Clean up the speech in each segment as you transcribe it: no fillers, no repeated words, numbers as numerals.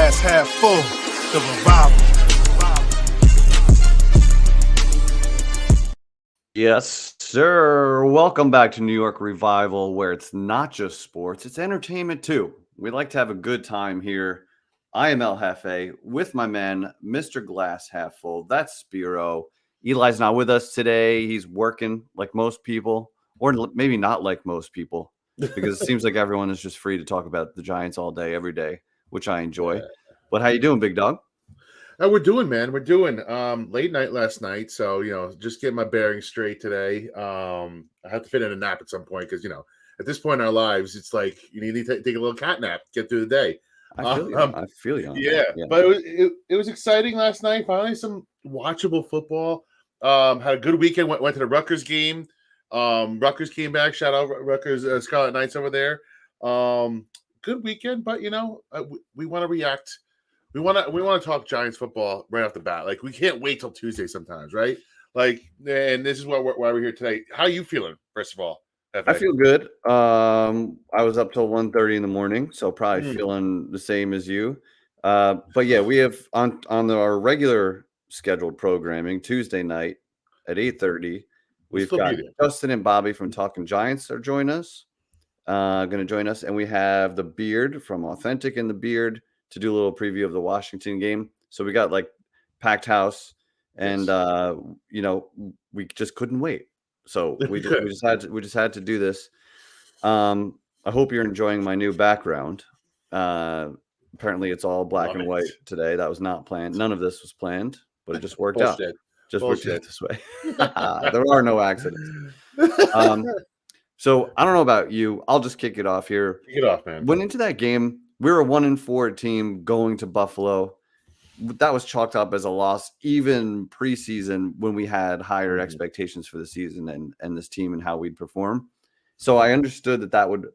glass half full, the revival. Yes, sir. Welcome back to New York Revival, where it's not just sports, it's entertainment too. We like to have a good time here. I am El Jefe with my man, Mr. Glass Half Full. That's Spiro. Eli's not with us today. He's working like most people, or maybe not like most people, because it seems like everyone is just free to talk about the Giants all day, every day, which I enjoy. But how you doing, big dog? We're doing, man. We're doing late night last night, so just getting my bearings straight today. I have to fit in a nap at some point because at this point in our lives, it's like you need to take a little cat nap, get through the day. I feel you. I feel you. On Yeah, that. but it was exciting last night. Finally, some watchable football. Had a good weekend. Went to the Rutgers game. Rutgers came back. Shout out Rutgers Scarlet Knights over there. Good weekend, but we want to react. We want to talk Giants football right off the bat. Like we can't wait till Tuesday sometimes, right? Like, and this is why we're here today. How are you feeling? First of all, I feel good. I was up till 1:30 in the morning, so probably feeling the same as you. But yeah, we have on our regular scheduled programming Tuesday night at 8:30. We've got Justin and Bobby from Talking Giants are join us. Going to join us, and we have the Beard from Authentic and the Beard to do a little preview of the Washington game. So we got like packed house, and we just couldn't wait. So we just had to do this. I hope you're enjoying my new background. Apparently it's all black and white today. That was not planned. None of this was planned, but it just worked out. Just worked out this way. There are no accidents. So I don't know about you. I'll just kick it off here. Kick it off, man. Went into that game. We were a 1-4 team going to Buffalo. That was chalked up as a loss, even preseason when we had higher expectations for the season and this team and how we'd perform. So I understood that would,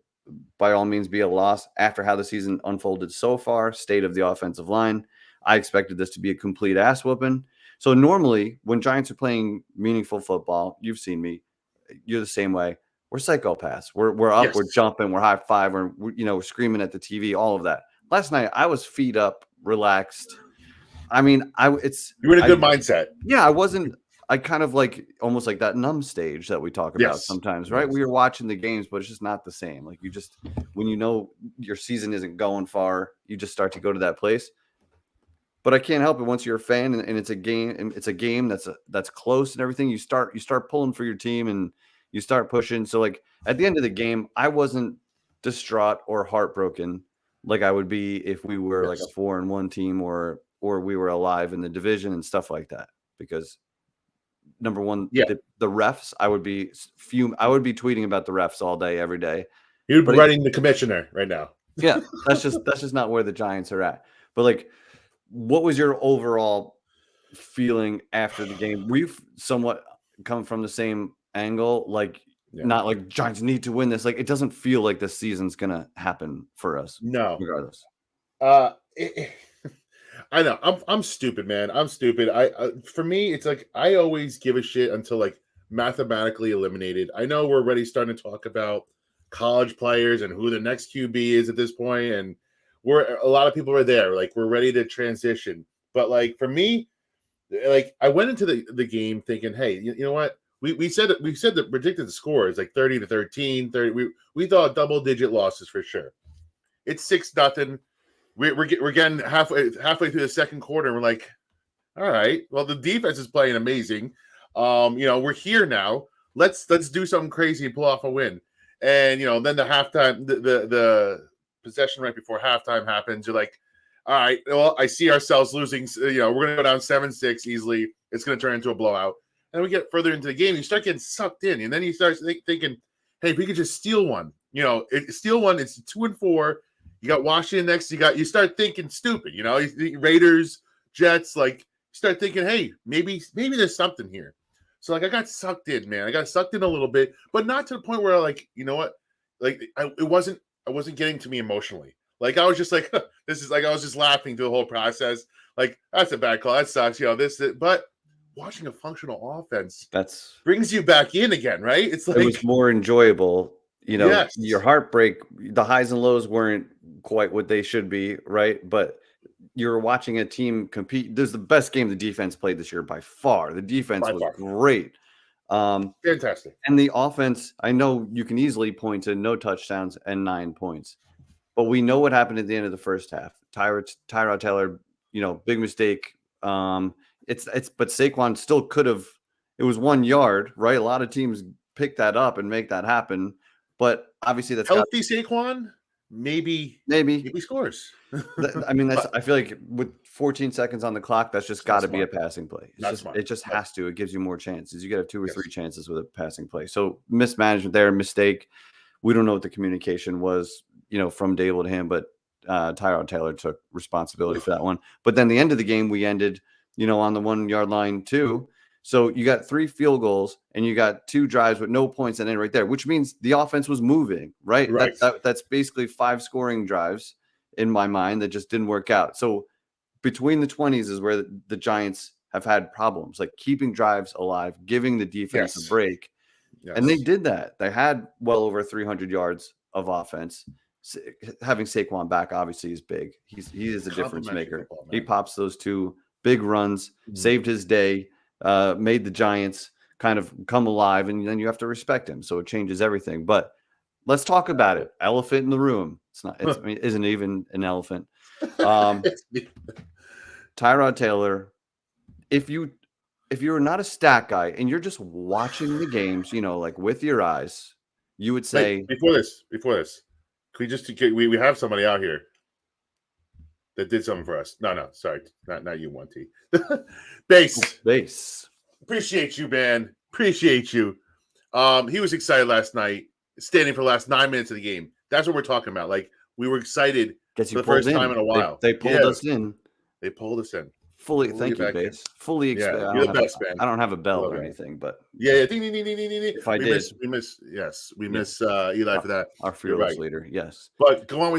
by all means, be a loss after how the season unfolded so far, state of the offensive line. I expected this to be a complete ass whooping. So normally when Giants are playing meaningful football, you've seen me, you're the same way. We're psychopaths. We're up, we're jumping, we're high five, we're screaming at the TV, all of that. Last night I was feet up, relaxed. I mean, you were in a good mindset. Yeah, I kind of like almost like that numb stage that we talk about sometimes, right? We were watching the games, but it's just not the same. Like you just, when you know your season isn't going far, you just start to go to that place. But I can't help it. Once you're a fan and it's a game that's close and everything, you start pulling for your team and you start pushing. So like at the end of the game, I wasn't distraught or heartbroken like I would be if we were like a 4-1 team or we were alive in the division and stuff like that. Because number one, the refs, I would be tweeting about the refs all day, every day. You're writing the commissioner right now. Yeah, that's just not where the Giants are at. But like, what was your overall feeling after the game? We've somewhat come from the same angle, like not like Giants need to win this. Like it doesn't feel like this season's gonna happen for us. No, regardless. I know I'm stupid, man. I'm stupid. For me, it's like I always give a shit until like mathematically eliminated. I know we're already starting to talk about college players and who the next QB is at this point, and a lot of people are there. Like we're ready to transition. But like for me, like I went into the game thinking, hey, you know what? We predicted the score is like 30-13, 30. We thought double-digit losses for sure. It's 6-0. We're getting halfway through the second quarter, and we're like, all right, well, the defense is playing amazing. We're here now. Let's do something crazy and pull off a win. And then the halftime, the possession right before halftime happens. You're like, all right, well, I see ourselves losing. We're gonna go down 7-6 easily. It's gonna turn into a blowout. And we get further into the game, you start getting sucked in, and then you start thinking, "Hey, if we could just steal one, steal one. It's 2-4. You got Washington next. You start thinking stupid, Raiders, Jets. Like, you start thinking, hey, maybe there's something here. So like, I got sucked in, man. I got sucked in a little bit, but not to the point where like, you know what, like it wasn't getting to me emotionally. Like I was just like, this is like I was just laughing through the whole process. Like that's a bad call. That sucks, but. Watching a functional offense brings you back in again, right? It's like it was more enjoyable. Your heartbreak, the highs and lows weren't quite what they should be, right? But you're watching a team compete. This is the best game the defense played this year by far. The defense By was far. great. Fantastic. And the offense, I know you can easily point to no touchdowns and 9 points, but we know what happened at the end of the first half. Tyrod Taylor, big mistake. But Saquon still could have. It was 1 yard, right? A lot of teams pick that up and make that happen, but obviously that's healthy Saquon. Maybe scores. I mean, I feel like with 14 seconds on the clock, that's just got to be a passing play. It just has to. It gives you more chances. You got to have 2 or 3 chances with a passing play. So mismanagement there, mistake. We don't know what the communication was, from Dable to him, but Tyrod Taylor took responsibility for that one. But then the end of the game, we ended, on the 1 yard line too. So you got 3 field goals and you got 2 drives with no points and then right there, which means the offense was moving, right? That's basically 5 scoring drives in my mind that just didn't work out. So between the 20s is where the Giants have had problems, like keeping drives alive, giving the defense a break. Yes. And they did that. They had well over 300 yards of offense. Having Saquon back obviously is big. He is a difference maker. Football, he pops those 2 big runs, saved his day. Made the Giants kind of come alive, and then you have to respect him. So it changes everything. But let's talk about it. Elephant in the room. It isn't even an elephant. Tyrod Taylor. If you're not a stat guy and you're just watching the games, like with your eyes, you would say before this, can we have somebody out here that did something for us. No, sorry. Not you, 1T. Base. Appreciate you, man. Appreciate you. He was excited last night, standing for the last 9 minutes of the game. That's what we're talking about. Like, we were excited for the first time in a while. They pulled us in. They pulled us in. Fully, thank you, Base. Fully expect. You're the best, man. I don't have a bell or anything, but ding, ding, ding, ding, ding. If I did, we miss Eli for that. Our fearless leader, yes. But go on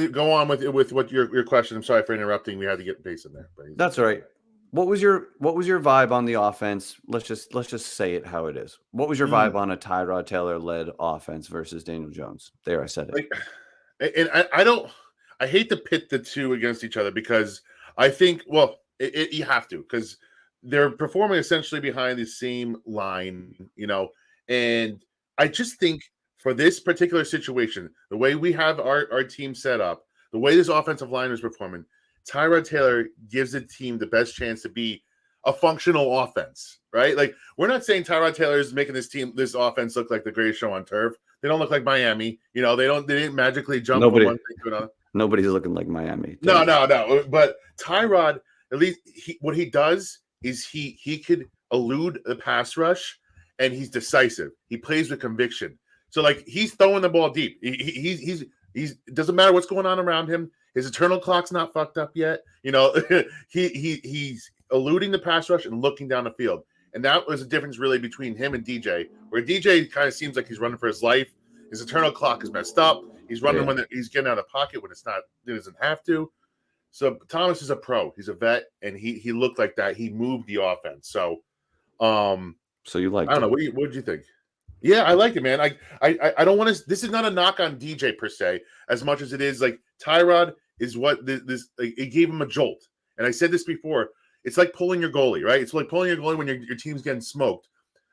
with what your question. I'm sorry for interrupting. We had to get Base in there. But that's all right. What was your vibe on the offense? Let's just say it how it is. What was your vibe on a Tyrod Taylor led offense versus Daniel Jones? There, I said it. And I hate to pit the two against each other because I think you have to, because they're performing essentially behind the same line, and I just think for this particular situation, the way we have our team set up, the way this offensive line is performing, Tyrod Taylor gives the team the best chance to be a functional offense, right? Like, we're not saying Tyrod Taylor is making this offense look like the greatest show on turf. They don't look like Miami, they didn't magically jump from one thing to another. Nobody's looking like Miami. No. But Tyrod, at least what he does is he could elude the pass rush, and he's decisive. He plays with conviction. So, like, he's throwing the ball deep. He's it doesn't matter what's going on around him. His eternal clock's not fucked up yet. He's eluding the pass rush and looking down the field. And that was the difference really between him and DJ, where DJ kind of seems like he's running for his life. His eternal clock is messed up. He's running when he's getting out of the pocket when he doesn't have to. So Thomas is a pro. He's a vet, and he looked like that. He moved the offense. So, so you like? I don't know. What did you think? Yeah, I liked it, man. I don't want to. This is not a knock on DJ per se, as much as it is like Tyrod is what this. It gave him a jolt, and I said this before. It's like pulling your goalie, right? It's like pulling your goalie when your team's getting smoked.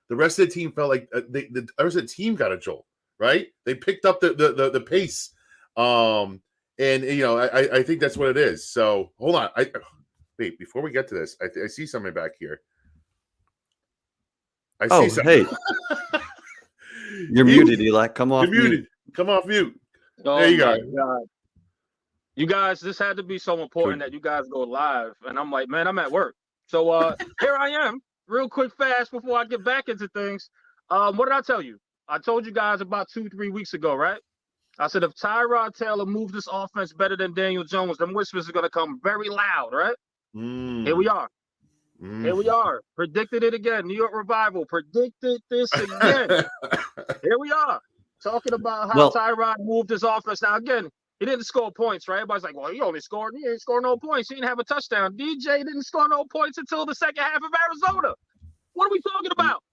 The rest of the team felt like the rest of the team got a jolt, right? They picked up the pace. And I think that's what it is. So hold on. Wait, before we get to this, I see something back here. I see something. Hey. You're muted, Eli. Come off mute. Come off mute. Oh, there you go. God. You guys, this had to be so important that you guys go live. And I'm like, man, I'm at work. So here I am, real quick, fast, before I get back into things. What did I tell you? I told you guys about 2-3 weeks ago, right? I said, if Tyrod Taylor moves this offense better than Daniel Jones, them whispers are going to come very loud, right? Here we are. Here we are. Predicted it again. New York Revival predicted this again. Here we are. Talking about how Tyrod moved his offense. Now, again, he didn't score points, right? Everybody's like, well, he didn't score no points. He didn't have a touchdown. DJ didn't score no points until the second half of Arizona. What are we talking about?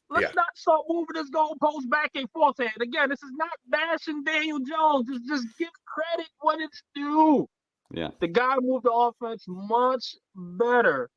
Let's not start moving this goalpost back and forth. And again, this is not bashing Daniel Jones. It's just give credit when it's due. Yeah. The guy moved the offense much better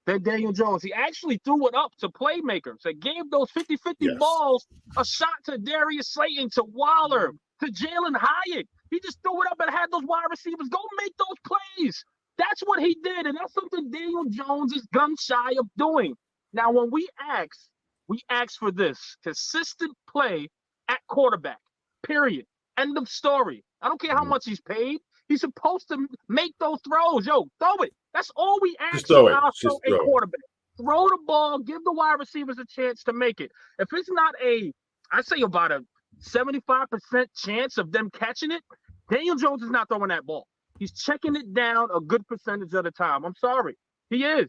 than Daniel Jones. He actually threw it up to playmakers. They gave those 50-50 Yes. balls a shot to Darius Slayton, to Waller, to Jalen Hyatt. He just threw it up and had those wide receivers go make those plays. That's what he did, and that's something Daniel Jones is gun shy of doing. Now, when we ask for this consistent play at quarterback, period. End of story. I don't care how much he's paid. He's supposed to make those throws. Yo, throw it. That's all we ask Just throw for it. out Just a throw it. quarterback. Throw the ball, give the wide receivers a chance to make it. If it's not I say about a 75% chance of them catching it, Daniel Jones is not throwing that ball. He's checking it down a good percentage of the time. I'm sorry. He is.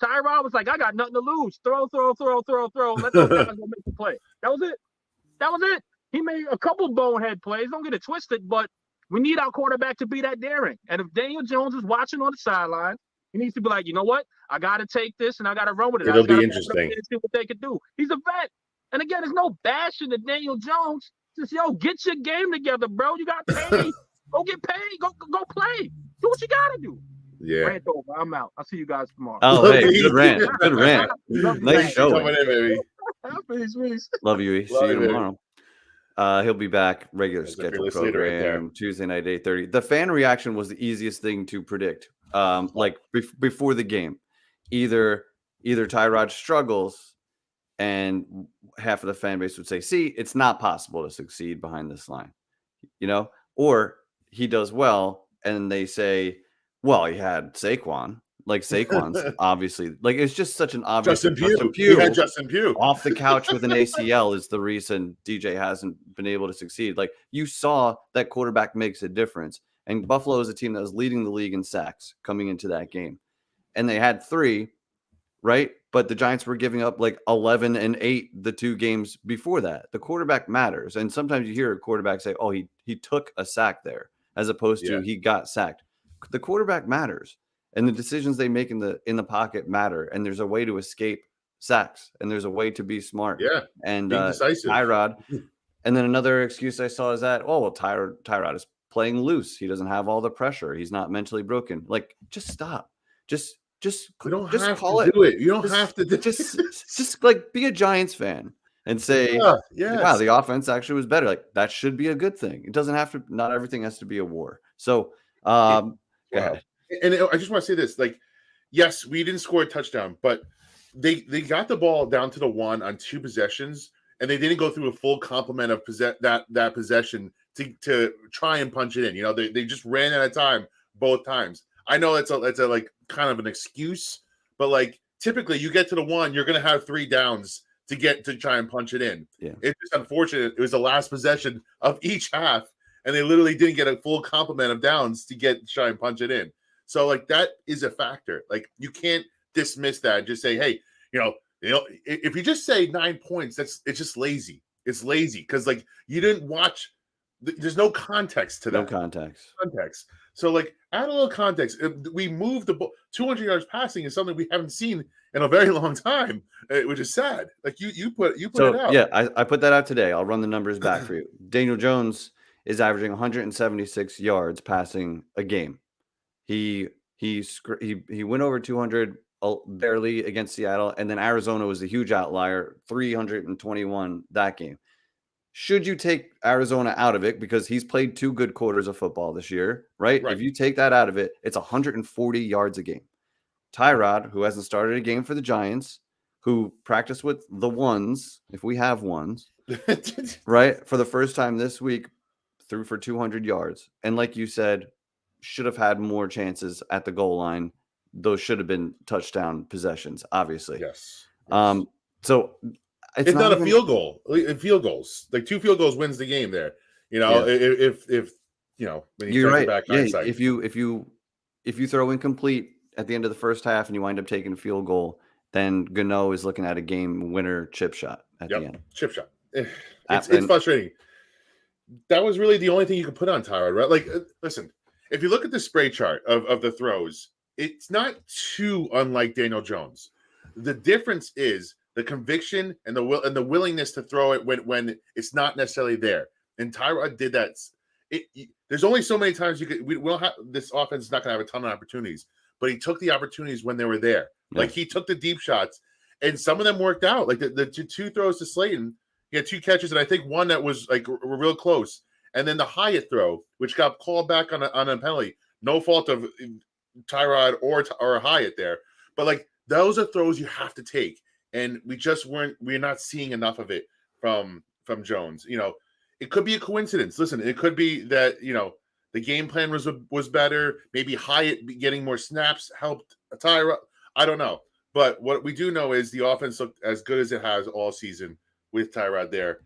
Tyrod was like, I got nothing to lose. Throw. Let those guys go make the play. That was it. He made a couple bonehead plays. Don't get it twisted, but we need our quarterback to be that daring. And if Daniel Jones is watching on the sideline, he needs to be like, you know what? I got to take this and I got to run with it. It'll be interesting. See what they can do. He's a vet. And again, there's no bashing to Daniel Jones. Just, get your game together, bro. You got paid. Go get paid. Go play. Do what you got to do. Yeah. Rant over. I'm out. I'll see you guys tomorrow. Oh, hey, good rant. Good rant. Nice show. Coming in, baby. Peace. Love you. See you tomorrow. He'll be back, regular schedule program, right Tuesday night, 8:30. The fan reaction was the easiest thing to predict. Before the game, either Tyrod struggles and half of the fan base would say, see, it's not possible to succeed behind this line, or he does well and they say, well, he had Saquon. Like Saquon's obviously, like, it's just such an obvious. Justin Pugh. He had Justin Pugh off the couch with an ACL is the reason DJ hasn't been able to succeed. Like, you saw that quarterback makes a difference. And Buffalo is a team that was leading the league in sacks coming into that game. And they had 3, right? But the Giants were giving up like 11 and 8 the 2 games before that. The quarterback matters. And sometimes you hear a quarterback say, oh, he took a sack there, as opposed to he got sacked. The quarterback matters. And the decisions they make in the pocket matter. And there's a way to escape sacks. And there's a way to be smart. Yeah. And decisive. Tyrod. And then another excuse I saw is that, Tyrod is playing loose. He doesn't have all the pressure. He's not mentally broken. Like, just stop. Just you don't just have call to do it. You don't just, have to do just like be a Giants fan and say, wow, the offense actually was better. Like, that should be a good thing. It doesn't have to. Not everything has to be a war. So, go ahead. And I just want to say this: like, yes, we didn't score a touchdown, but they got the ball down to the 1 on 2 possessions, and they didn't go through a full complement of that possession to try and punch it in. They just ran out of time both times. I know that's a like kind of an excuse, but like typically you get to the 1, you're going to have 3 downs to try and punch it in. Yeah. It's just unfortunate. It was the last possession of each half, and they literally didn't get a full complement of downs to try and punch it in. So like that is a factor. Like, you can't dismiss that and just say, hey, if you just say 9 points, it's just lazy. It's lazy because like you didn't watch. There's no context to that. No context. So like add a little context. We moved the ball 200 yards passing is something we haven't seen in a very long time, which is sad. Like you put it out. Yeah, I put that out today. I'll run the numbers back for you. Daniel Jones is averaging 176 yards passing a game. He went over 200 barely against Seattle, and then Arizona was a huge outlier, 321 that game. Should you take Arizona out of it because he's played 2 good quarters of football this year, right? If you take that out of it, it's 140 yards a game. Tyrod, who hasn't started a game for the Giants, who practiced with the ones, if we have ones, right, for the first time this week, threw for 200 yards. And like you said, should have had more chances at the goal line. Those should have been touchdown possessions, obviously. Yes. So it's not a field goal. Field goals, like 2 field goals wins the game there. If when you you're back right. hindsight. If you throw incomplete at the end of the first half and you wind up taking a field goal, then Gano is looking at a game winner chip shot at the end. Chip shot. It's frustrating. That was really the only thing you could put on Tyrod, right? Like, listen, if you look at the spray chart of the throws, it's not too unlike Daniel Jones. The difference is the conviction and the willingness to throw it when it's not necessarily there. And Tyrod did that there's only so many times we don't have this offense is not going to have a ton of opportunities, but he took the opportunities when they were there. Yeah. Like he took the deep shots, and some of them worked out. Like the two throws to Slayton, he had 2 catches, and I think one that was like real close, and then the Hyatt throw, which got called back on a penalty, no fault of Tyrod or Hyatt there, but like those are throws you have to take, and we're not seeing enough of it from Jones. You know, it could be a coincidence. Listen, it could be that the game plan was better. Maybe Hyatt getting more snaps helped Tyrod. I don't know, but what we do know is the offense looked as good as it has all season with Tyrod there.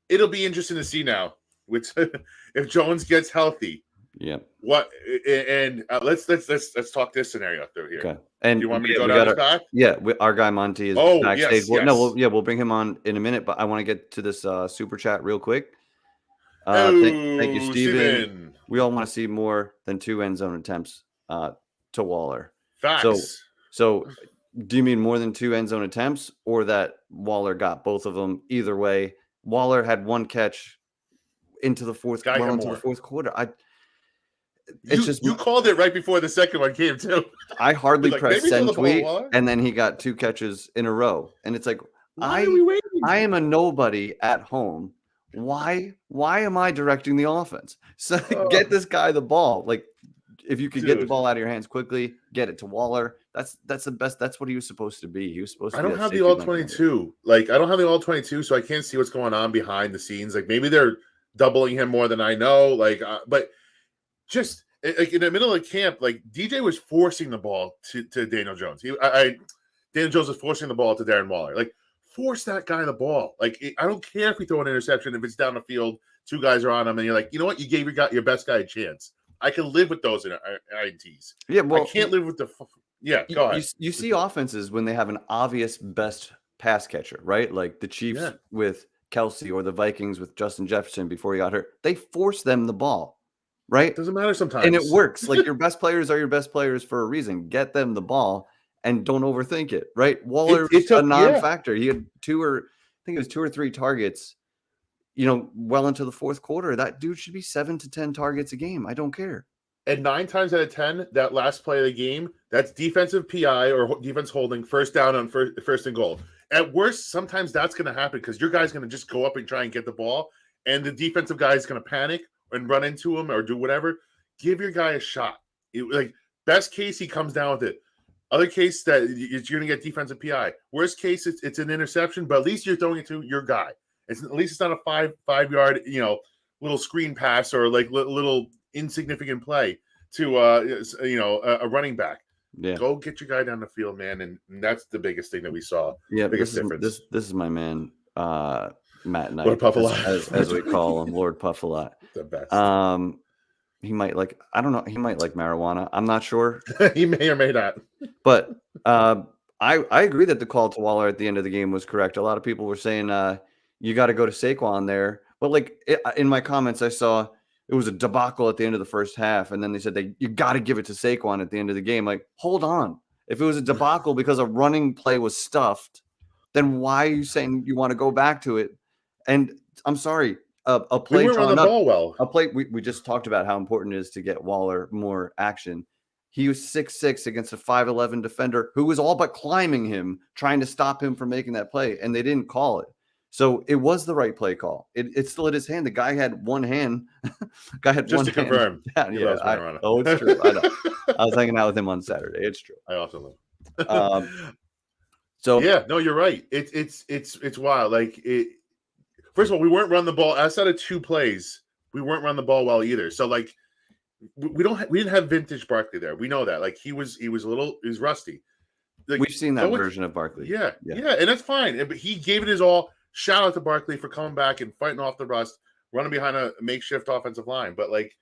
It'll be interesting to see now, which if Jones gets healthy. Yeah. What and let's talk this scenario through here. Okay. And do you want me to go down this path? Yeah, our guy Monty is backstage. Yes. No, we'll bring him on in a minute, but I want to get to this super chat real quick. Thank you, Steven. We all want to see more than 2 end zone attempts to Waller. Facts. So do you mean more than 2 end zone attempts, or that Waller got both of them? Either way, Waller had 1 catch into the fourth quarter. You called it right before the second one came too. I hardly pressed send tweet, and then he got 2 catches in a row, and it's like, I am a nobody at home. Why am I directing the offense? So get this guy the ball. Like, if you could get the ball out of your hands quickly, get it to Waller. That's the best. That's what he was supposed to be. He was supposed to. I don't have the all 22. Like, I don't have the all 22, so I can't see what's going on behind the scenes. Like, maybe they're doubling him more than I know. Like, but. Just like in the middle of camp, like DJ was forcing the ball to Daniel Jones. Daniel Jones was forcing the ball to Darren Waller. Like, force that guy the ball. Like, I don't care if we throw an interception, if it's down the field, 2 guys are on him, and you're like, you know what? You gave your best guy a chance. I can live with those INTs. Yeah, well, I can't live with the. Go ahead. You see offenses when they have an obvious best pass catcher, right? Like the Chiefs with Kelsey, or the Vikings with Justin Jefferson before he got hurt. They force them the ball. Right? It doesn't matter sometimes. And it works. Like, your best players are your best players for a reason. Get them the ball and don't overthink it. Right? Waller's a non-factor. He had 2 or 3 targets, well into the fourth quarter. That dude should be 7 to 10 targets a game. I don't care. And 9 times out of 10, that last play of the game, that's defensive PI or defense holding, first down on first and goal. At worst, sometimes that's going to happen because your guy's going to just go up and try and get the ball, and the defensive guy is going to panic and run into him or do whatever. Give your guy a shot. Like, best case, he comes down with it. Other case that you're going to get defensive PI. Worst case, it's an interception, but at least you're throwing it to your guy. At least it's not a 5-yard, little screen pass or like little insignificant play to a running back. Yeah, go get your guy down the field, man, and that's the biggest thing that we saw. Yeah, biggest difference. This is my man. Matt Knight, Lord Puff-A-Lot, as we call him, Lord Puff-A-Lot. The best. He might I don't know. He might like marijuana. I'm not sure. He may or may not. But I agree that the call to Waller at the end of the game was correct. A lot of people were saying you got to go to Saquon there. But in my comments, I saw it was a debacle at the end of the first half, and then they said you got to give it to Saquon at the end of the game. Like, hold on. If it was a debacle because a running play was stuffed, then why are you saying you want to go back to it? And I'm sorry, a play on the ball well. A play we just talked about how important it is to get Waller more action. He was 6'6" against a 5'11" defender who was all but climbing him, trying to stop him from making that play, and they didn't call it. So it was the right play call. It's still at his hand. The guy had one hand. Just to confirm. Yeah. It's true. I know. I was hanging out with him on Saturday. It's true. I also know. So yeah, no, you're right. It's wild. Like first of all, we weren't running the ball outside of 2 plays. We weren't running the ball well either. So like we didn't have vintage Barkley there. We know that. Like he was rusty. Like, we've seen that version of Barkley. Yeah, and that's fine. But he gave it his all. Shout out to Barkley for coming back and fighting off the rust, running behind a makeshift offensive line. But like,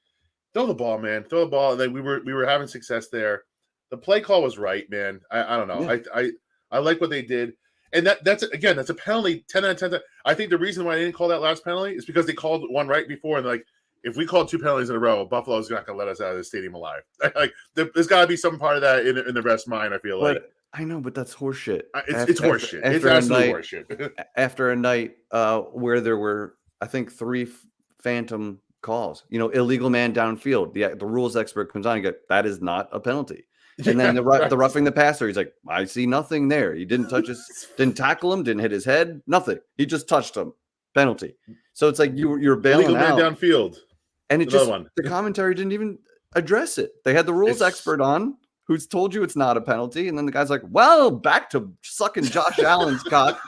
throw the ball, man. Throw the ball. And then we were having success there. The play call was right, man. I don't know. Yeah. I like what they did. And that's a penalty, 10 out of 10. I think the reason why they didn't call that last penalty is because they called one right before, and like, if we called 2 penalties in a row, Buffalo's not going to let us out of the stadium alive. Like, there's got to be some part of that in the ref's mind. I feel like. I know, but that's horseshit. It's horseshit. It's absolutely horseshit. After a night where there were, I think, 3 phantom calls. Illegal man downfield. The rules expert comes on and goes, that is not a penalty. And then the roughing the passer, he's like, I see nothing there. He didn't didn't tackle him, didn't hit his head, nothing. He just touched him. Penalty. So it's like you're bailing Illegal man out downfield. and the commentary didn't even address it. They had the rules expert on who's told you it's not a penalty, and then the guy's like, well, back to sucking Josh Allen's cock.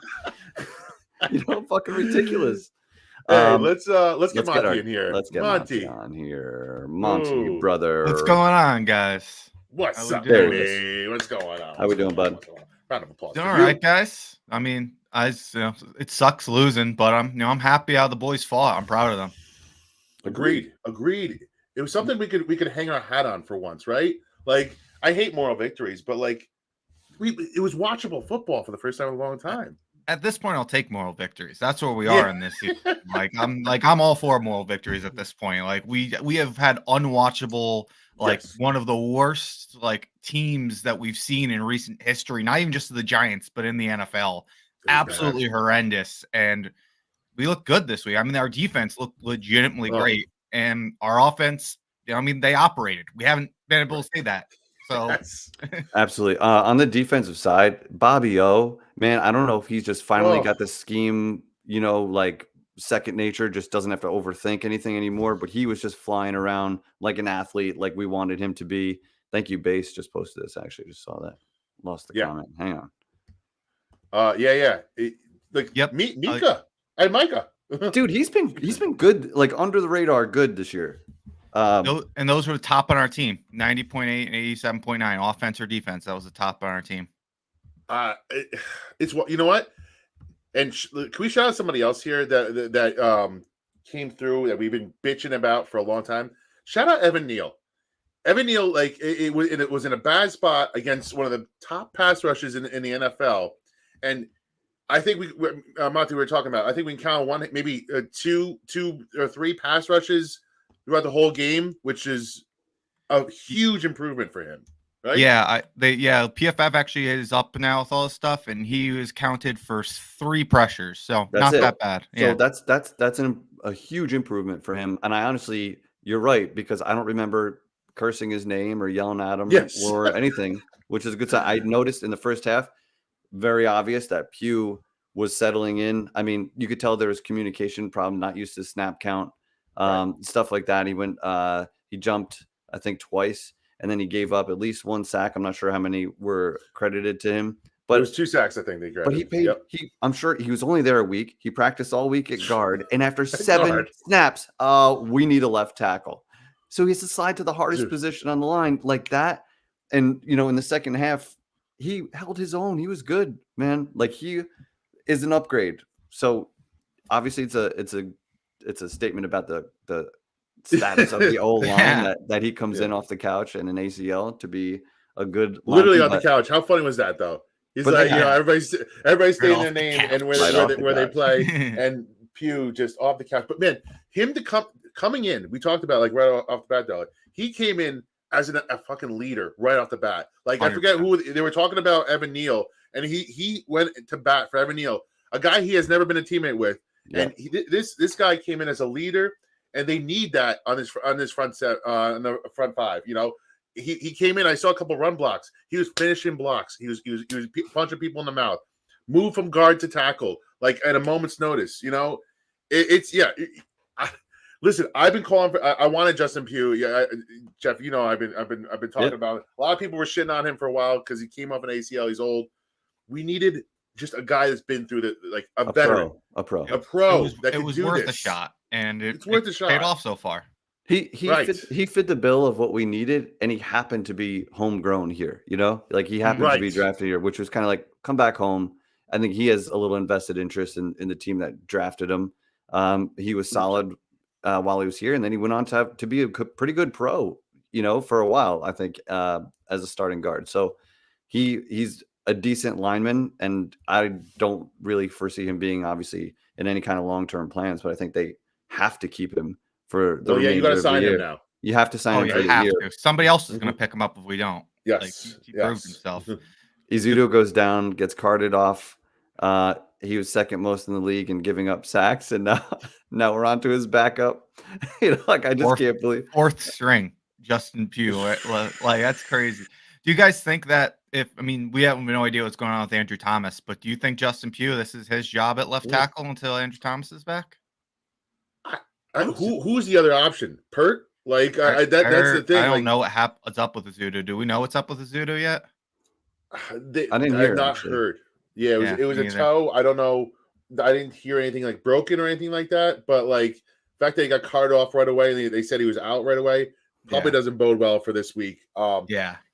Fucking ridiculous. Hey, let's get Monty in here. Let's get Monty on here. Monty, brother. What's going on, guys? What's up, baby? What's going on? How we doing, bud? Round of applause. Doing all right, guys. I mean, it sucks losing, but I'm happy how the boys fought. I'm proud of them. Agreed. It was something we could hang our hat on for once, right? Like, I hate moral victories, but like, it was watchable football for the first time in a long time. At this point, I'll take moral victories. That's where we are in this season. I'm all for moral victories at this point. Like we have had unwatchable, one of the worst teams that we've seen in recent history. Not even just the Giants, but in the NFL. Absolutely horrendous. And we look good this week. I mean, our defense looked legitimately great, and our offense. They operated. We haven't been able to say that. So absolutely. On the defensive side, Bobby O, man, I don't know if he's just finally got the scheme, second nature, just doesn't have to overthink anything anymore. But he was just flying around like an athlete, like we wanted him to be. Thank you, Base. Just posted this. Actually, just saw that. Lost the comment. Hang on. Mika. Hey, Micah. Dude, he's been good, under the radar good this year. And those were the top on our team, 90.8 and 87.9, offense or defense. That was the top on our team. It's what you know what, and can we shout out somebody else here that came through that we've been bitching about for a long time? Shout out Evan Neal. Evan Neal, it was in a bad spot against one of the top pass rushes in the NFL, and I think Monty, we were talking about. I think we can count one, maybe two or three pass rushes throughout the whole game, which is a huge improvement for him, right? Yeah, PFF actually is up now with all this stuff, and he was counted for 3 pressures, so that's not that bad. So that's a huge improvement for him. And I honestly, you're right, because I don't remember cursing his name or yelling at him or anything, which is a good sign. I noticed in the first half, very obvious that Pugh was settling in. I mean, you could tell there was communication problem, not used to snap count. Stuff like that. He jumped, I think, twice, and then he gave up at least 1 sack. I'm not sure how many were credited to him, but it was 2 sacks, I think they credited. But he paid. I'm sure he was only there a week. He practiced all week at guard, and after 7 snaps, we need a left tackle. So he has to slide to the hardest position on the line like that. And in the second half, he held his own. He was good, man. He is an upgrade. So obviously, it's a statement about the status of the old line that he comes in off the couch and an ACL to be a good literally on the couch. How funny was that though? He's everybody's saying their name and where they play, and Pugh just off the couch. But man, him coming in, we talked about right off the bat though. He came in as a fucking leader right off the bat. 100%. I forget who they were talking about, Evan Neal, and he went to bat for Evan Neal, a guy he has never been a teammate with. Yeah. And this guy came in as a leader, and they need that on this front set on the front 5. He came in. I saw a couple run blocks. He was finishing blocks. He was punching people in the mouth. Move from guard to tackle at a moment's notice. Listen, I've been calling for. I wanted Justin Pugh. Yeah, Jeff. I've been talking about it. A lot of people were shitting on him for a while because he came off an ACL. He's old. We needed just a guy that's been through a veteran, a pro. It was worth a shot, and it's worth a shot. Paid off so far. He fit the bill of what we needed, and he happened to be homegrown here. He happened to be drafted here, which was kind of come back home. I think he has a little invested interest in the team that drafted him. He was solid while he was here, and then he went on to be a pretty good pro. For a while, I think, as a starting guard. So he's a decent lineman, and I don't really foresee him being obviously in any kind of long-term plans, but I think they have to keep him for the remainder you got to of the sign year. him now. You have to sign him for the year. Somebody else is going to pick him up if we don't. Yes. He proved himself. Izudo goes down, gets carted off. he was second most in the league in giving up sacks, and now we're on to his backup. Like I just can't believe fourth string Justin Pugh. Like that's crazy. Do you guys think that we have no idea what's going on with Andrew Thomas, but do you think Justin Pugh, this is his job at left tackle until Andrew Thomas is back? Who's the other option? Pert? Like that's the thing. I don't know what's up with Azudu. Do we know what's up with Azudu yet? I didn't hear. I've not heard. Yeah, it was a toe. I don't know. I didn't hear anything like broken or anything like that. But like the fact that he got carted off right away and they said he was out right away probably doesn't bode well for this week.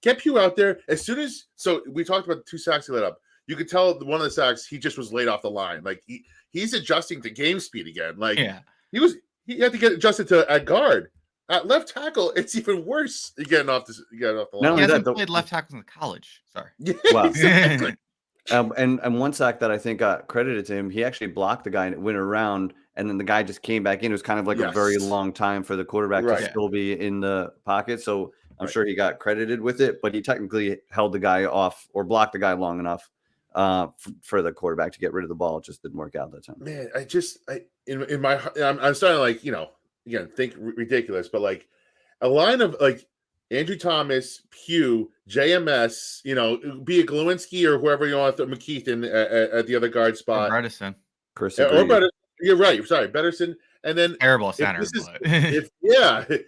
Get Pugh out there as soon as. So we talked about the 2 sacks he let up. You could tell one of the sacks he just was laid off the line. Like he's adjusting to game speed again. Like he had to get adjusted to at guard. At left tackle, it's even worse. Getting off the line. He hasn't played left tackle in college. Sorry. Wow. Exactly. And one sack that I think got credited to him, he actually blocked the guy and it went around, and then the guy just came back in. It was kind of like a very long time for the quarterback to still be in the pocket. So I'm sure he got credited with it, but he technically held the guy off or blocked the guy long enough for the quarterback to get rid of the ball. It just didn't work out that time. Man, in my I'm starting to like, again, think ridiculous, but like a line of like Andrew Thomas, Pugh, JMS, be it Glowinski or whoever you want, McKeith at the other guard spot. Or Bredesen. You're right. Sorry, Bredesen. And then terrible center. If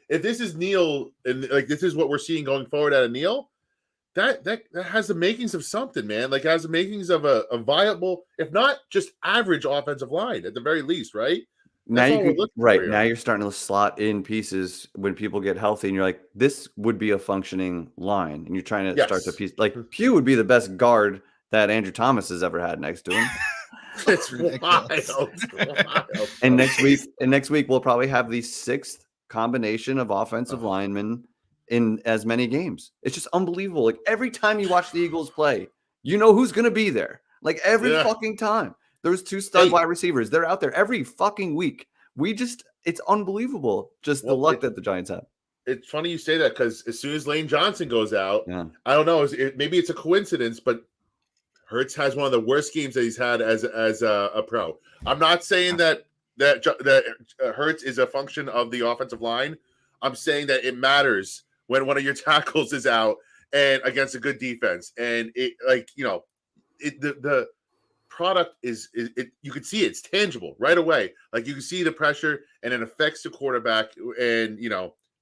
this is Neal and like this is what we're seeing going forward out of Neal, that has the makings of something, man. Like it has the makings of a viable, if not just average offensive line at the very least, right? Now you're starting to slot in pieces when people get healthy, and you're like, this would be a functioning line, and you're trying to start to piece. Like Pugh would be the best guard that Andrew Thomas has ever had next to him. It's wild. And next week we'll probably have the 6th combination of offensive linemen in as many games. It's just unbelievable. Like every time you watch the Eagles play, you know who's going to be there. Like every fucking time. There's 2 stud wide receivers. They're out there every fucking week. It's unbelievable. Just the luck that the Giants have. It's funny you say that because as soon as Lane Johnson goes out, I don't know. Maybe it's a coincidence, but Hurts has one of the worst games that he's had as a pro. I'm not saying that Hurts is a function of the offensive line. I'm saying that it matters when one of your tackles is out and against a good defense, and the product is you can see it's tangible right away. Like you can see the pressure and it affects the quarterback, and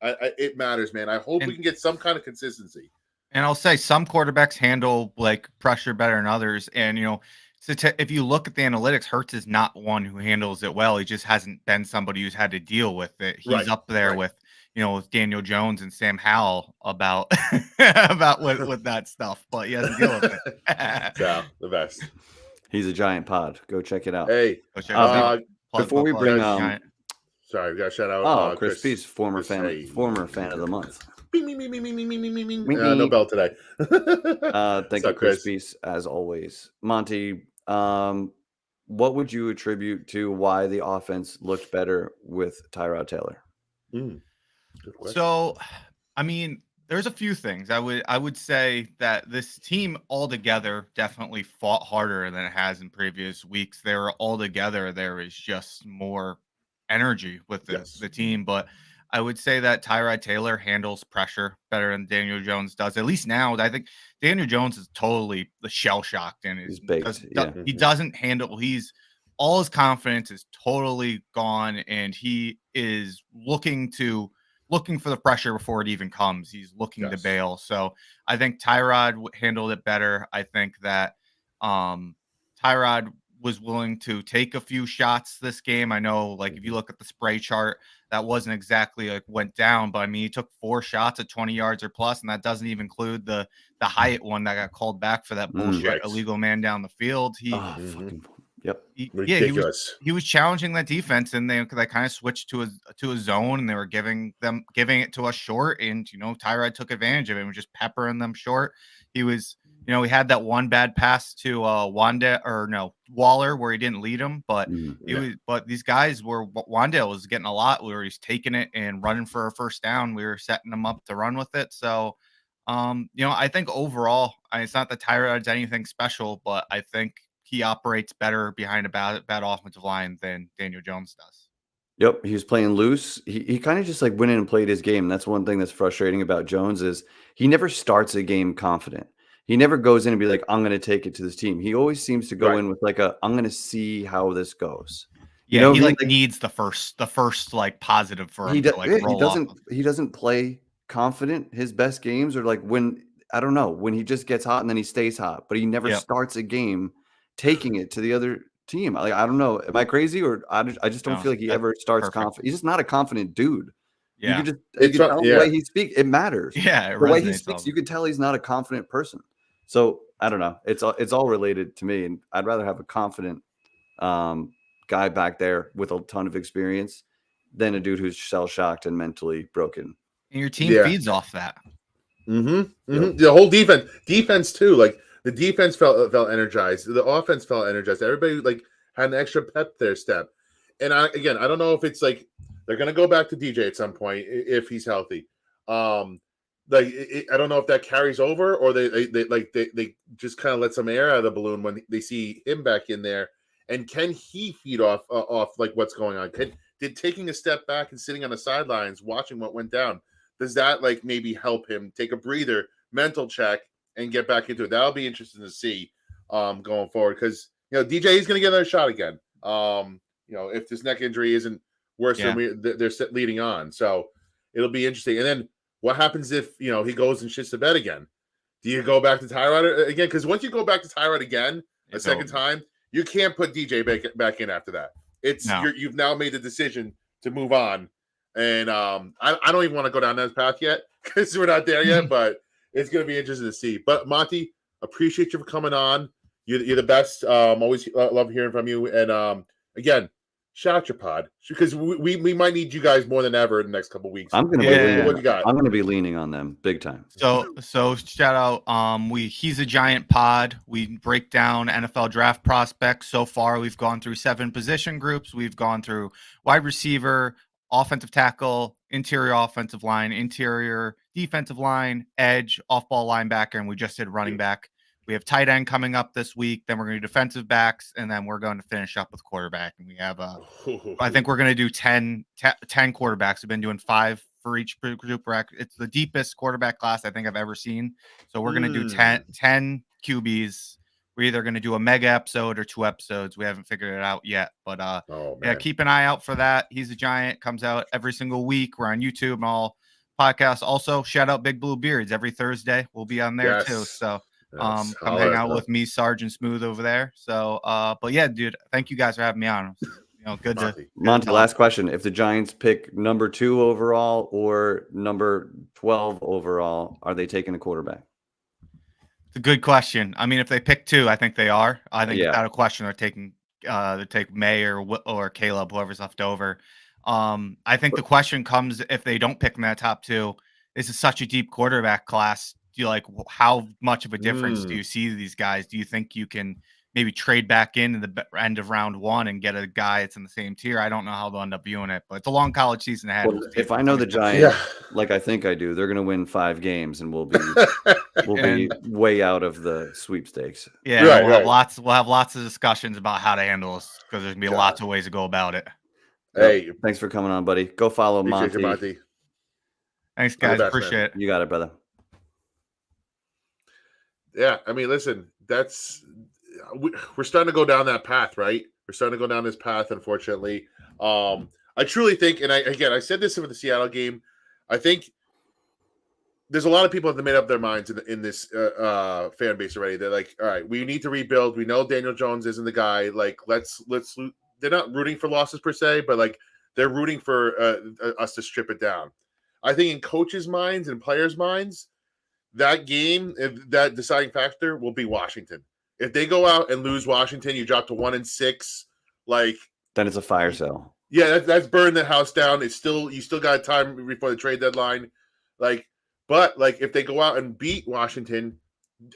it matters, man. I hope we can get some kind of consistency. And I'll say some quarterbacks handle like pressure better than others. And if you look at the analytics, Hurts is not one who handles it well. He just hasn't been somebody who's had to deal with it. He's up there with with Daniel Jones and Sam Howell about with that stuff, but he has to deal with it. Yeah, the best. He's a giant pod. Go check it out. Hey, before we bring sorry, we got to shout out. Chris Peace, former fan of the month. No bell today. Thank you, Chris Peace, as always. Monty, what would you attribute to why the offense looked better with Tyrod Taylor? So, there's a few things. I would say that this team altogether definitely fought harder than it has in previous weeks. They were all together. There is just more energy with the team. But I would say that Tyrod Taylor handles pressure better than Daniel Jones does. At least now, I think Daniel Jones is totally shell-shocked and he doesn't handle. All his confidence is totally gone, and he is looking for the pressure before it even comes. He's looking to bail. So I think Tyrod handled it better. I think that Tyrod was willing to take a few shots this game. I know, like, if you look at the spray chart, that wasn't exactly like went down, but he took 4 shots at 20 yards or plus, and that doesn't even include the Hyatt one that got called back for that bullshit illegal man down the field. Ridiculous. He was challenging that defense, and they kind of switched to a zone, and they were giving it to us short, and Tyrod took advantage of it and was just peppering them short. He was, he had that one bad pass to Waller where he didn't lead him, but but these guys Wandale was getting a lot where he's taking it and running for a first down. We were setting them up to run with it. So, I think overall, it's not that Tyrod's anything special, but I think he operates better behind a bad offensive line than Daniel Jones does. Yep, he was playing loose. He kind of just like went in and played his game. That's one thing that's frustrating about Jones is he never starts a game confident. He never goes in and be like, I'm going to take it to this team. He always seems to go in with like I'm going to see how this goes. Yeah, he like needs the first like positive for him to like roll off. He doesn't play confident. His best games are like when I don't know, when he just gets hot and then he stays hot, but he never starts a game taking it to the other team. Like, I don't know. Am I crazy or I just don't feel like he ever starts confident. He's just not a confident dude. Yeah. You can tell the way he speaks. It matters. Yeah. The way he speaks, you can tell he's not a confident person. So I don't know. It's all related to me. And I'd rather have a confident guy back there with a ton of experience than a dude who's shell-shocked and mentally broken. And your team feeds off that. Yep. The whole defense too. Like the defense felt energized. The offense felt energized. Everybody like had an extra pep their step. And I don't know if it's like they're gonna go back to DJ at some point if he's healthy. I don't know if that carries over or they just kind of let some air out of the balloon when they see him back in there. And can he feed off like what's going on? Did taking a step back and sitting on the sidelines watching what went down, does that like maybe help him take a breather, mental check, and get back into it? That'll be interesting to see going forward because DJ is going to get another shot again. If this neck injury isn't worse than they're leading on, so it'll be interesting. And then what happens if he goes and shits the bed again? Do you go back to Tyrod again? Because once you go back to Tyrod again a second time, you can't put DJ back in after that. You've now made the decision to move on. And I don't even want to go down that path yet because we're not there yet, but it's going to be interesting to see. But Monty, appreciate you for coming on. You're the best. Always love hearing from you. And again, shout out your pod because we might need you guys more than ever in the next couple of weeks. I'm gonna be leaning on them big time. So shout out. He's a giant pod. We break down NFL draft prospects. So far, we've gone through 7 position groups. We've gone through wide receiver, offensive tackle, interior offensive line, interior defensive line, edge, off-ball linebacker, and we just did running back. We have tight end coming up this week. Then we're going to do defensive backs, and then we're going to finish up with quarterback. And we have I think we're going to do 10 quarterbacks. We've been doing 5 for each group. It's the deepest quarterback class I think I've ever seen. So we're going to do 10 QBs. We're either going to do a mega episode or 2 episodes. We haven't figured it out yet, but keep an eye out for that. He's a Giant comes out every single week. We're on YouTube and all podcasts. Also, shout out Big Blue Beards every Thursday. We'll be on there too. So come hang out with me, Sergeant Smooth over there. So, but yeah, dude, thank you guys for having me on. Good Monty, last question. If the Giants pick number 2 overall or number 12 overall, are they taking a quarterback? It's a good question. I mean, if they pick 2, I think they are. I think without a question, they're taking they take May or Caleb, whoever's left over. I think the question comes if they don't pick in that top 2. This is such a deep quarterback class. Do you how much of a difference do you see these guys? Do you think you can maybe trade back in the end of round 1 and get a guy that's in the same tier? I don't know how they'll end up viewing it, but it's a long college season ahead. Well, if I know the Giants, like I think I do, they're going to win 5 games and we'll be way out of the sweepstakes. Yeah, we'll have lots of discussions about how to handle this because there's going to be lots of ways to go about it. Hey, thanks for coming on, buddy. Go follow Monty. Thanks, guys. Appreciate it. You got it, brother. Yeah, I mean, listen, we're starting to go down that path, right? We're starting to go down this path, unfortunately. I truly think, and I said this with the Seattle game, I think there's a lot of people that have made up their minds in this fan base already. They're like, all right, we need to rebuild. We know Daniel Jones isn't the guy. Like, let's. They're not rooting for losses per se, but like they're rooting for us to strip it down. I think in coaches' minds and players' minds, that game, that deciding factor will be Washington. If they go out and lose Washington, you drop to 1-6. Like then it's a fire sale. Yeah, that's burn the house down. It's you still got time before the trade deadline. But if they go out and beat Washington,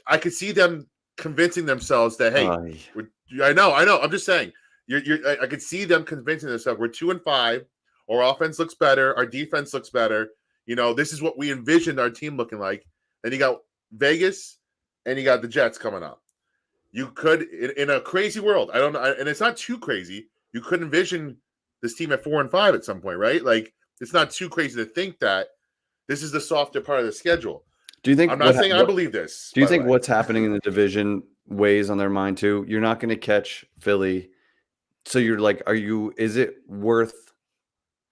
I could see them convincing themselves that I know. I'm just saying. I could see them convincing themselves we're 2-5. Our offense looks better. Our defense looks better. This is what we envisioned our team looking like. Then you got Vegas and you got the Jets coming up. you could in a crazy world. I don't know, and it's not too crazy. You could envision this team at 4-5 at some point, right? Like it's not too crazy to think that this is the softer part of the schedule. Do you think? I'm not saying I believe this. Do you think what's happening in the division weighs on their mind too? You're not going to catch Philly, so you're like, is it worth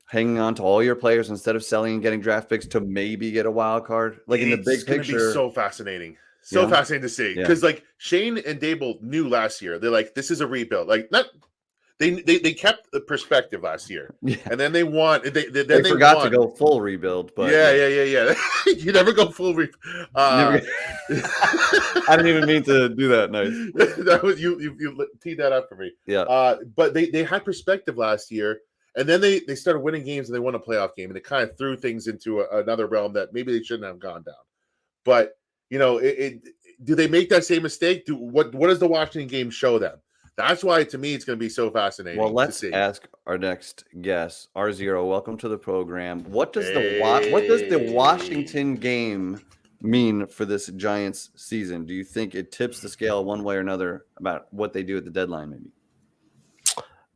hanging on to all your players instead of selling and getting draft picks to maybe get a wild card? Like in the big picture, it's going to be so fascinating. So fascinating to see because like Shane and Dable knew last year. They're like, this is a rebuild. Like not. They kept the perspective last year, and then they won. They forgot to go full rebuild, but yeah. You never go full rebuild. I didn't even mean to do that. Nice. That was you teed that up for me. Yeah. But they had perspective last year, and then they started winning games and they won a playoff game, and it kind of threw things into another realm that maybe they shouldn't have gone down. But do they make that same mistake? What does the Washington game show them? That's why, to me, it's going to be so fascinating. Well, let's ask our next guest, R0. Welcome to the program. What does the Washington game mean for this Giants season? Do you think it tips the scale one way or another about what they do at the deadline? Maybe.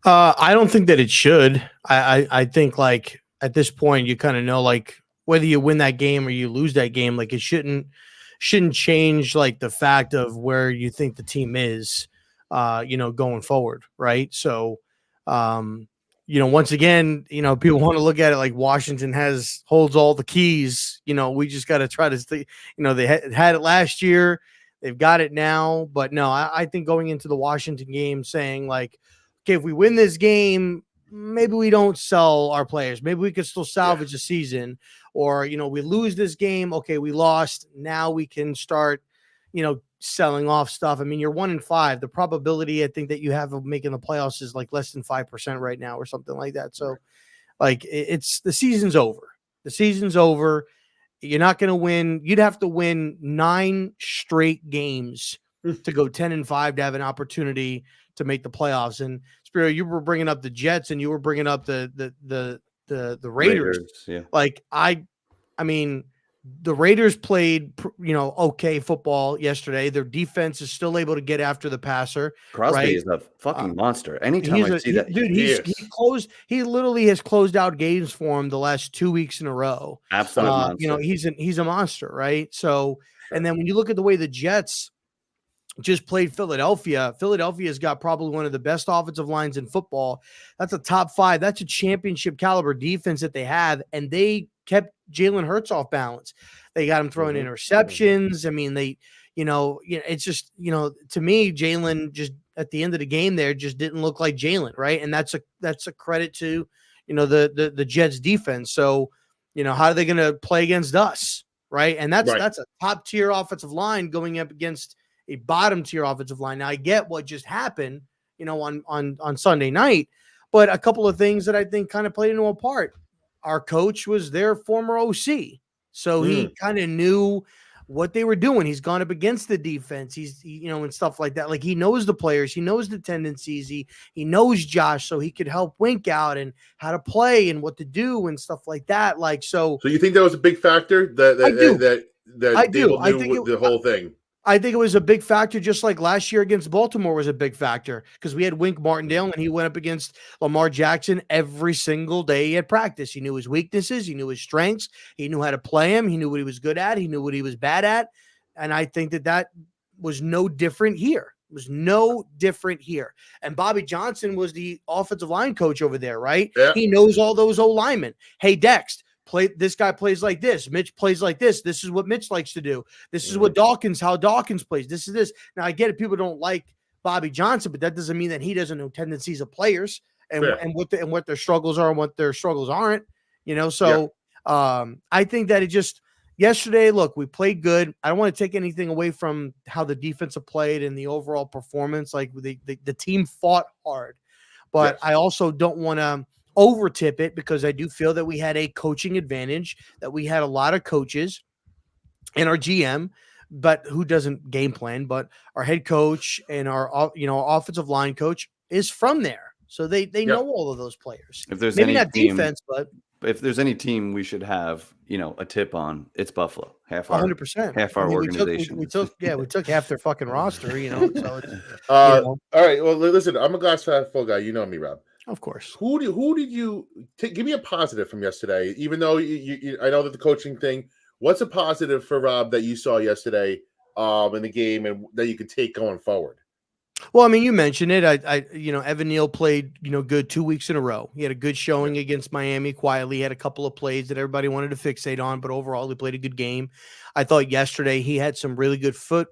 I don't think that it should. I think like at this point, you kind of know like whether you win that game or you lose that game, like it shouldn't change like the fact of where you think the team is. Going forward, right? So, once again, people want to look at it like Washington holds all the keys. We just got to try to stay. They had it last year, they've got it now. But no, I think going into the Washington game, saying like, okay, if we win this game, maybe we don't sell our players. Maybe we could still salvage a season, or we lose this game. Okay, we lost. Now we can start, selling off stuff. I mean, you're 1-5. The probability I think that you have of making the playoffs is like less than 5% right now or something like that. So like it's the season's over. The season's over. You're not going to win. You'd have to win 9 straight games to go 10-5 to have an opportunity to make the playoffs. And Spiro, you were bringing up the Jets and you were bringing up the Raiders. Yeah. Like I mean, the Raiders played, okay football yesterday. Their defense is still able to get after the passer. Crosby is a fucking monster. Anytime I see that, dude, he literally has closed out games for him the last 2 weeks in a row. Absolutely, he's a monster, right? So, and then when you look at the way the Jets just played Philadelphia's got probably one of the best offensive lines in football. That's a top 5. That's a championship caliber defense that they have, and they kept Jalen Hurts off balance. They got him throwing interceptions. I mean, it's just, to me, Jalen just at the end of the game there just didn't look like Jalen, right? And that's a credit to, the Jets defense. So, how are they going to play against us, right? And that's a top tier offensive line going up against a bottom tier offensive line. Now I get what just happened, on Sunday night, but a couple of things that I think kind of played into a part. Our coach was their former OC, so he kind of knew what they were doing. He's gone up against the defense. He's and stuff like that. Like he knows the players, he knows the tendencies, he knows Josh, so he could help Wink out and how to play and what to do and stuff like that. Like so. So you think that was a big factor that I do. I think the whole thing. I think it was a big factor, just like last year against Baltimore was a big factor because we had Wink Martindale and he went up against Lamar Jackson every single day at practice. He knew his weaknesses. He knew his strengths. He knew how to play him. He knew what he was good at. He knew what he was bad at. And I think that was no different here. It was no different here. And Bobby Johnson was the offensive line coach over there, right? Yeah. He knows all those O-linemen. Hey, Dex. This guy plays like this. Mitch plays like this. This is what Mitch likes to do. This is what how Dawkins plays. This is this. Now I get it. People don't like Bobby Johnson, but that doesn't mean that he doesn't know tendencies of players and what their struggles are and what their struggles aren't. So I think that it just yesterday. Look, we played good. I don't want to take anything away from how the defensive played and the overall performance. Like the team fought hard, but I also don't want to overtip it because I do feel that we had a coaching advantage, that we had a lot of coaches and our GM, but who doesn't game plan, but our head coach and our offensive line coach is from there. So they know all of those players. If there's maybe any not team, defense, but if there's any team we should have, a tip on, it's Buffalo. Half our 100%. organization. We took half their fucking roster. So it's All right. Well, listen, I'm a glass half full guy. You know me, Rob. of course. Who did you give me a positive from yesterday? Even though I know that the coaching thing. What's a positive for Rob that you saw yesterday in the game and that you could take going forward? Well, I mean, you mentioned it. Evan Neal played, good 2 weeks in a row. He had a good showing against Miami quietly. He had a couple of plays that everybody wanted to fixate on, but overall he played a good game. I thought yesterday he had some really good foot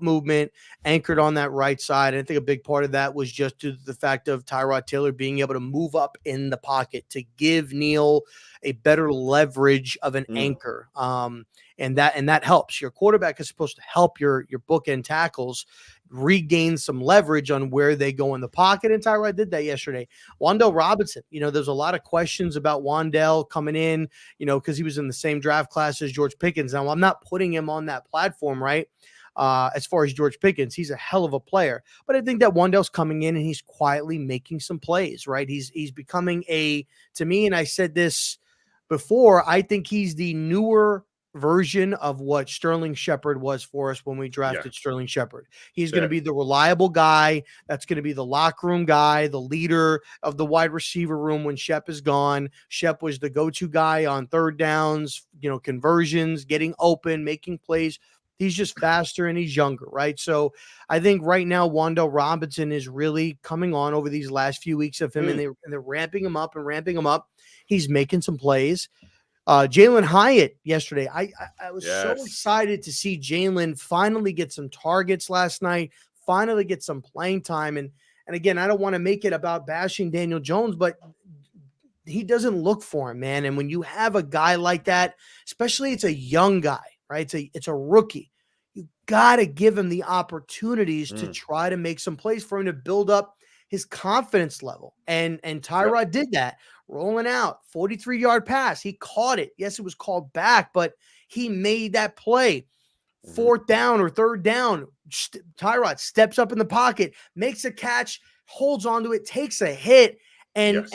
movement, anchored on that right side. And I think a big part of that was just to the fact of Tyrod Taylor being able to move up in the pocket to give Neal a better leverage of an anchor. And that helps. Your quarterback is supposed to help your bookend tackles regain some leverage on where they go in the pocket. And Tyrod did that yesterday. Wan'Dale Robinson, there's a lot of questions about Wan'Dale coming in, because he was in the same draft class as George Pickens. Now, I'm not putting him on that platform, right? As far as George Pickens, he's a hell of a player. But I think that Wan'Dale's coming in and he's quietly making some plays, right? He's becoming to me, and I said this before, I think he's the newer version of what Sterling Shepard was for us when we drafted Sterling Shepard. He's going to be the reliable guy. That's going to be the locker room guy, the leader of the wide receiver room when Shep is gone. Shep was the go-to guy on third downs, conversions, getting open, making plays. He's just faster and he's younger, right? So I think right now Wan'Dale Robinson is really coming on over these last few weeks of him, and they're ramping him up. He's making some plays. Jalen Hyatt yesterday. I was so excited to see Jalen finally get some targets last night, finally get some playing time. And again, I don't want to make it about bashing Daniel Jones, but he doesn't look for him, man. And when you have a guy like that, especially it's a young guy, right? It's a rookie. You got to give him the opportunities to try to make some plays for him to build up his confidence level. And Tyrod did that. Rolling out, 43-yard pass. He caught it. Yes, it was called back, but he made that play. Fourth down or third down, Tyrod steps up in the pocket, makes a catch, holds onto it, takes a hit, and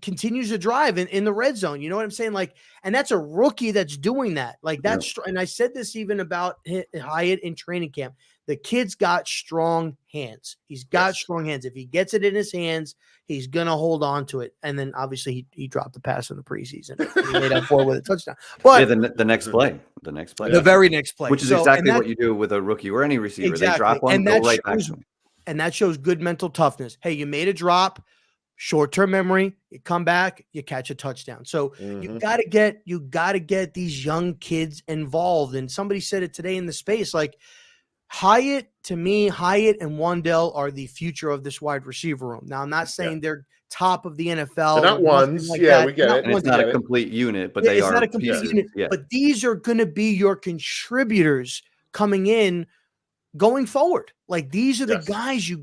continues to drive in the red zone. You know what I'm saying? And that's a rookie that's doing that. And I said this even about Hyatt in training camp. The kid's got strong hands. He's got strong hands. If he gets it in his hands, he's going to hold on to it. And then obviously he dropped the pass in the preseason. He made up for it with a touchdown. But the next play, the very next play, which is exactly what you do with a rookie or any receiver. Exactly. They drop one, go right back to him. And that shows good mental toughness. Hey, you made a drop, short-term memory, you come back, you catch a touchdown. So you got to get these young kids involved. And somebody said it today in the space, Hyatt and Wan'Dale are the future of this wide receiver room. Now, I'm not saying they're top of the NFL. They're not ones. We get it. And it's not a complete unit, but they are. It's not a complete unit. Yeah. But these are going to be your contributors coming in going forward. These are the guys you're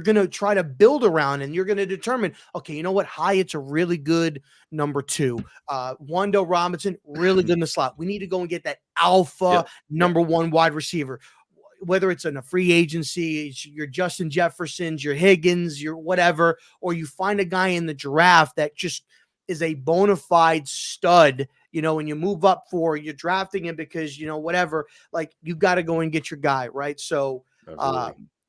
going to try to build around, and you're going to determine, okay, you know what? Hyatt's a really good number 2. Wan'Dale Robinson, really good in the slot. We need to go and get that alpha number 1 wide receiver. Whether it's in a free agency, it's your Justin Jeffersons, your Higgins, your whatever, or you find a guy in the draft that just is a bona fide stud, when you move up you're drafting him because, whatever, you got to go and get your guy, right? So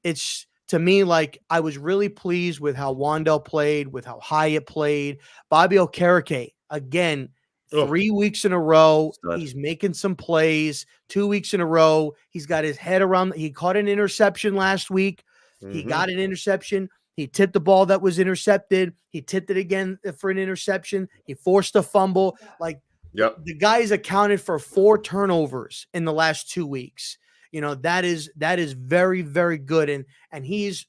it's, to me, I was really pleased with how Wan'Dale played, with how Hyatt played. Bobby Okereke, again, 3 weeks in a row, he's making some plays. 2 weeks in a row, he's got his head around. He caught an interception last week. He got an interception. He tipped the ball that was intercepted. He tipped it again for an interception. He forced a fumble. The guy's accounted for 4 turnovers in the last 2 weeks. That is very, very good. And he's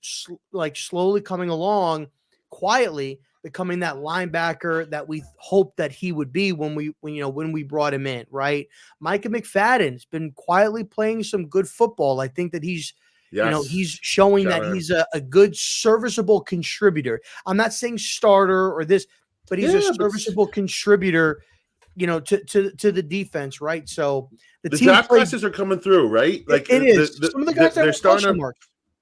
slowly coming along quietly, becoming that linebacker that we hoped that he would be when we brought him in, right? Micah McFadden's been quietly playing some good football. I think that he's showing that he's a good serviceable contributor. I'm not saying starter or this, but he's a serviceable contributor, to the defense, right? So the draft classes are coming through, right? It is. Some of the guys they're starting to.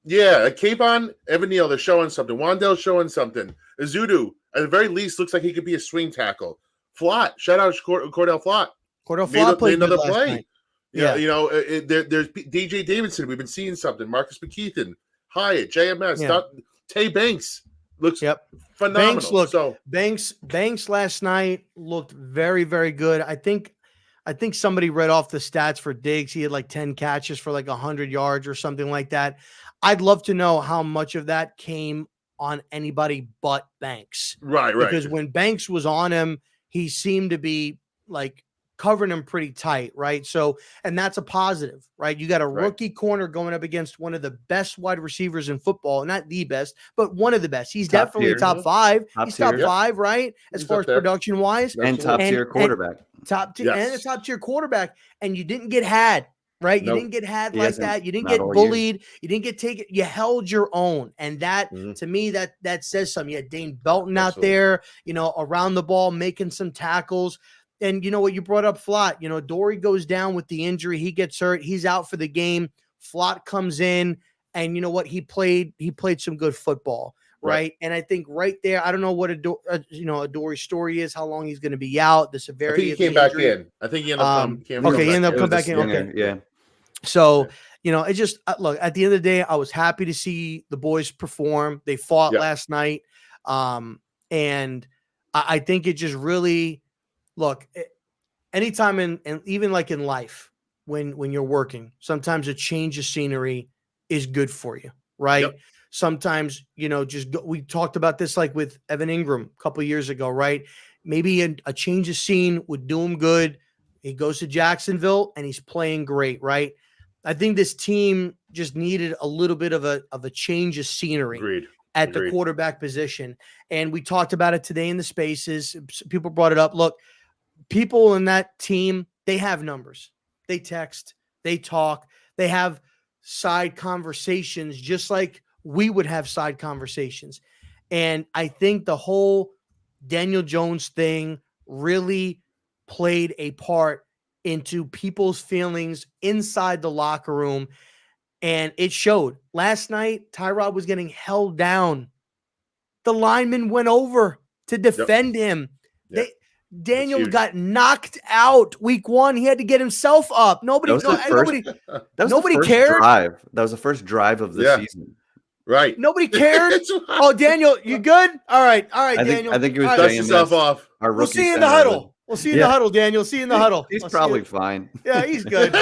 Yeah, Kayvon, Evan Neal, they're showing something. Wan'Dale's showing something. Azudu, at the very least, looks like he could be a swing tackle. Flott, shout out Cordell Flott. Cordell Flott played another good last play. night. Yeah, there's DJ Davidson. We've been seeing something. Marcus McKeithen, Hyatt, JMS, Tay Banks looks phenomenal. Banks last night looked very, very good. I think somebody read off the stats for Diggs. He had like 10 catches for like 100 yards or something like that. I'd love to know how much of that came on anybody but Banks. Right. Because when Banks was on him, he seemed to be like covering him pretty tight, right? So, and that's a positive, right? You got a rookie corner going up against one of the best wide receivers in football, not the best, but one of the best. He's definitely a top five. He's top five, right? As far as production wise, and top tier quarterback, and a top tier quarterback. And you didn't get had, right? You didn't get had like that. You didn't get bullied. You didn't get taken. You held your own, and that to me that says something. You had Dane Belton out there, around the ball making some tackles. And you know what, you brought up Flott. Dory goes down with the injury. He gets hurt. He's out for the game. Flott comes in, and you know what? He played some good football, right? And I think right there, I don't know what a Dory story is, how long he's going to be out, the severity. I think he came back in. I think he ended up he ended up coming back in. Okay, yeah. So it just look, at the end of the day, I was happy to see the boys perform. They fought last night, and I think it just really. Look, anytime and even like in life, when you're working, sometimes a change of scenery is good for you, right? Yep. Sometimes, we talked about this like with Evan Ingram a couple of years ago, right? Maybe a change of scene would do him good. He goes to Jacksonville and he's playing great, right? I think this team just needed a little bit of a change of scenery. At the quarterback position. And we talked about it today in the spaces. People brought it up. Look, people in that team, they have numbers. They text, they talk, they have side conversations just like we would have side conversations. And I think the whole Daniel Jones thing really played a part into people's feelings inside the locker room. And it showed. Last night, Tyrod was getting held down. The lineman went over to defend him. Yep. Daniel got knocked out week 1. He had to get himself up. Nobody cared. That was the first drive of the season. Right. Nobody cared. Oh, Daniel, you good? All right, Daniel. I think it was dust yourself off. We'll see you in the huddle. We'll see you in the huddle, Daniel. See you in the huddle. He's probably fine. Yeah, he's good.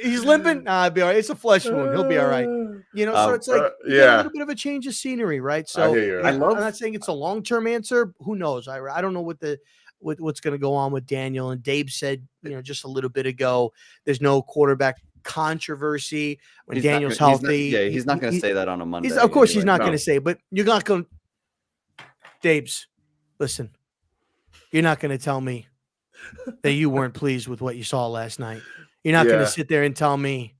He's limping? Nah, I'll be all right. It's a flesh wound. He'll be all right. So it's like a little bit of a change of scenery, right? So I'm not saying it's a long-term answer. Who knows? I don't know what's going to go on with Daniel. And Dave said, just a little bit ago, there's no quarterback controversy when Daniel's healthy. He's not going to say that on a Monday. Of course, he's not going to say, but you're not going to. Dave's, listen. You're not going to tell me that you weren't pleased with what you saw last night. You're not going to sit there and tell me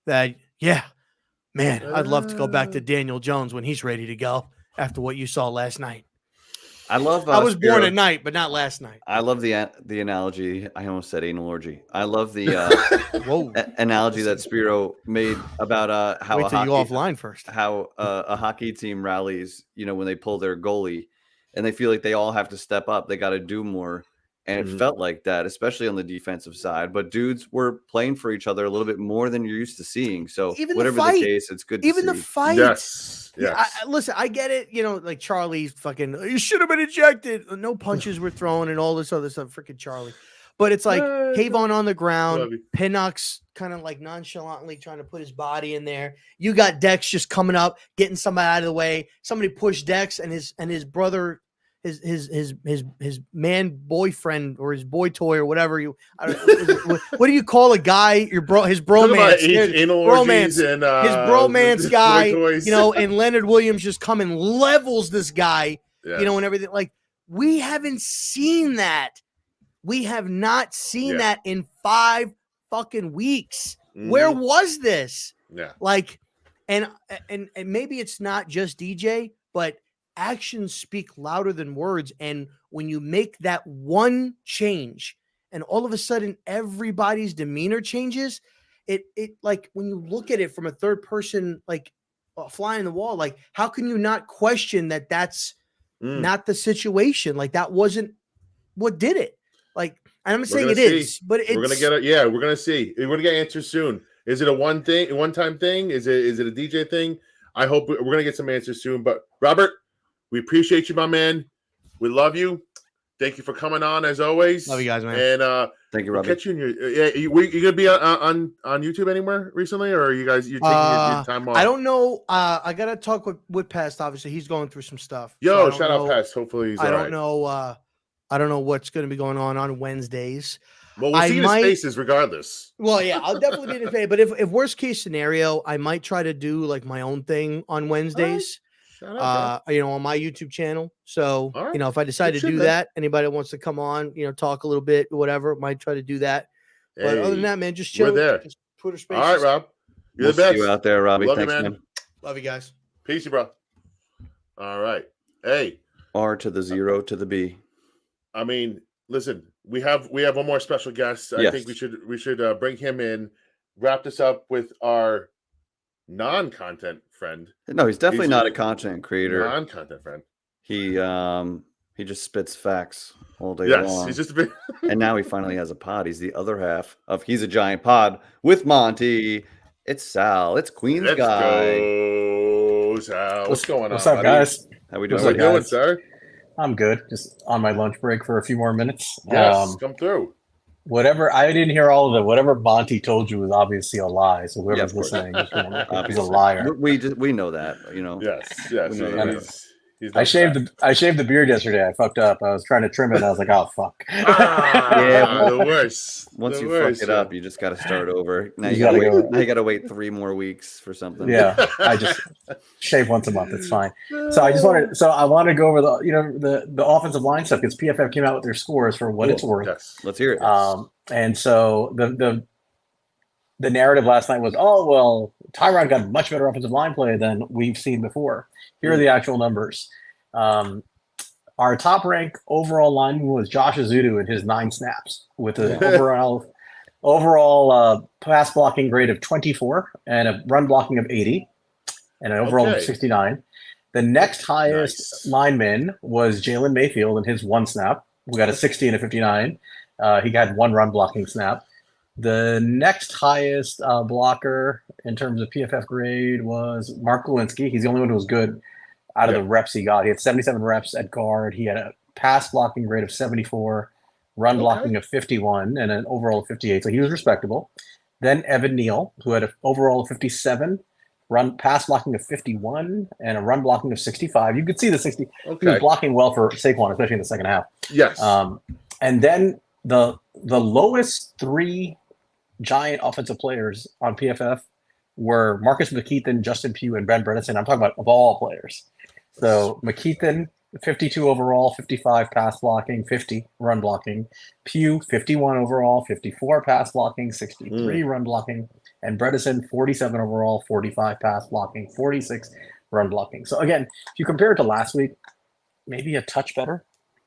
that, man, I'd love to go back to Daniel Jones when he's ready to go after what you saw last night. I was born at night, but not last night. I love the analogy. I almost said anal orgy. I love the analogy that Spiro made about how wait till you go offline first. How a hockey team rallies, when they pull their goalie. And they feel like they all have to step up. They got to do more. And it felt like that, especially on the defensive side. But dudes were playing for each other a little bit more than you're used to seeing. So whatever the case, it's good to see. Even the fight. Yes. Listen, I get it. like Charlie fucking, you should have been ejected. No punches were thrown and all this other stuff. Freaking Charlie. But it's like Kayvon on the ground. Pinnock's kind of like nonchalantly trying to put his body in there. You got Dex just coming up, getting somebody out of the way. Somebody pushed Dex and his brother, his man boyfriend or his boy toy or whatever what do you call a guy? His bromance, his bromance guy, and Leonard Williams just come and levels this guy, and everything. Like, we haven't seen that. We have not seen that in 5 fucking weeks. Where was this? Yeah. Like, and maybe it's not just DJ, but actions speak louder than words. And when you make that one change and all of a sudden everybody's demeanor changes, it like when you look at it from a third person, like a fly in the wall, like how can you not question that that's not the situation. Like that wasn't what did it. Like, and I'm not saying it see. is, but it's We're gonna get it. Yeah, we're gonna see. We're gonna get answers soon. Is it a one-time thing? Is it a DJ thing? I hope we're gonna get some answers soon. But Robert, we appreciate you, my man. We love you. Thank you for coming on as always. Love you guys, man. And thank you, we'll Robbie. catch you in your you gonna be on YouTube anywhere recently, or are you taking your time off? I don't know. I gotta talk with Pest. Obviously, he's going through some stuff. Yo, so shout out Pest. Hopefully he's I all don't right. know. I don't know what's going to be going on Wednesdays. Well, we'll see his faces regardless. Well, yeah, I'll definitely be in his face. But if worst case scenario, I might try to do like my own thing on Wednesdays. Shout out, On my YouTube channel. So, right. if I decide to do that, anybody that wants to come on, talk a little bit, whatever, might try to do that. But other than that, man, just chill. We're there. Just Twitter Spaces. All right, Rob. You're the best. See you out there, Robbie. Love Thanks, you, man. Love you guys. Peace, bro. All right. Hey. R to the 0 to the B. I mean, listen, we have one more special guest. I think we should bring him in, wrap this up with our non-content friend. No, he's definitely not a content creator. Non-content friend. He just spits facts all day long. Yes, he's just a bit. And now he finally has a pod. He's the other half of He's a Giant Pod with Monty. It's Sal. It's Queen's Let's guy. Go, Sal. What's going on? What's up, buddy? guys? How we doing? How we doing, sir? I'm good. Just on my lunch break for a few more minutes. Yes, come through. Whatever, I didn't hear all of it. Whatever Monty told you was obviously a lie. So whoever's listening, just remember, he's a liar. We know that, Yes. I shaved the beard yesterday. I fucked up. I was trying to trim it. I was like, oh fuck. The worst. Once you fuck it up, you just got to start over. Now you got to wait 3 more weeks for something. Yeah, I just shave once a month. It's fine. So I want to go over the offensive line stuff because PFF came out with their scores for what it's worth. Yes. Let's hear it. And so the narrative last night was, oh, well, Tyrod got much better offensive line play than we've seen before. Here are the actual numbers. Our top rank overall lineman was Josh Azudu in his 9 snaps with an overall pass blocking grade of 24 and a run blocking of 80 and an overall of 69. The next highest lineman was Jalen Mayfield in his 1 snap. We got a 60 and a 59. He had 1 run blocking snap. The next highest blocker in terms of PFF grade was Mark Lewinsky. He's the only one who was good out of the reps he got. He had 77 reps at guard. He had a pass blocking grade of 74, run blocking of 51, and an overall of 58. So he was respectable. Then Evan Neal, who had an overall of 57, pass blocking of 51, and a run blocking of 65. You could see the 60. He was blocking well for Saquon, especially in the second half. Yes. And then the lowest 3 Giant offensive players on PFF were Marcus McKeithen, Justin Pugh, and Ben Bredesen. I'm talking about of all players. So McKeithen, 52 overall, 55 pass blocking, 50 run blocking. Pugh, 51 overall, 54 pass blocking, 63 run blocking. And Bredesen, 47 overall, 45 pass blocking, 46 run blocking. So again, if you compare it to last week, maybe a touch better,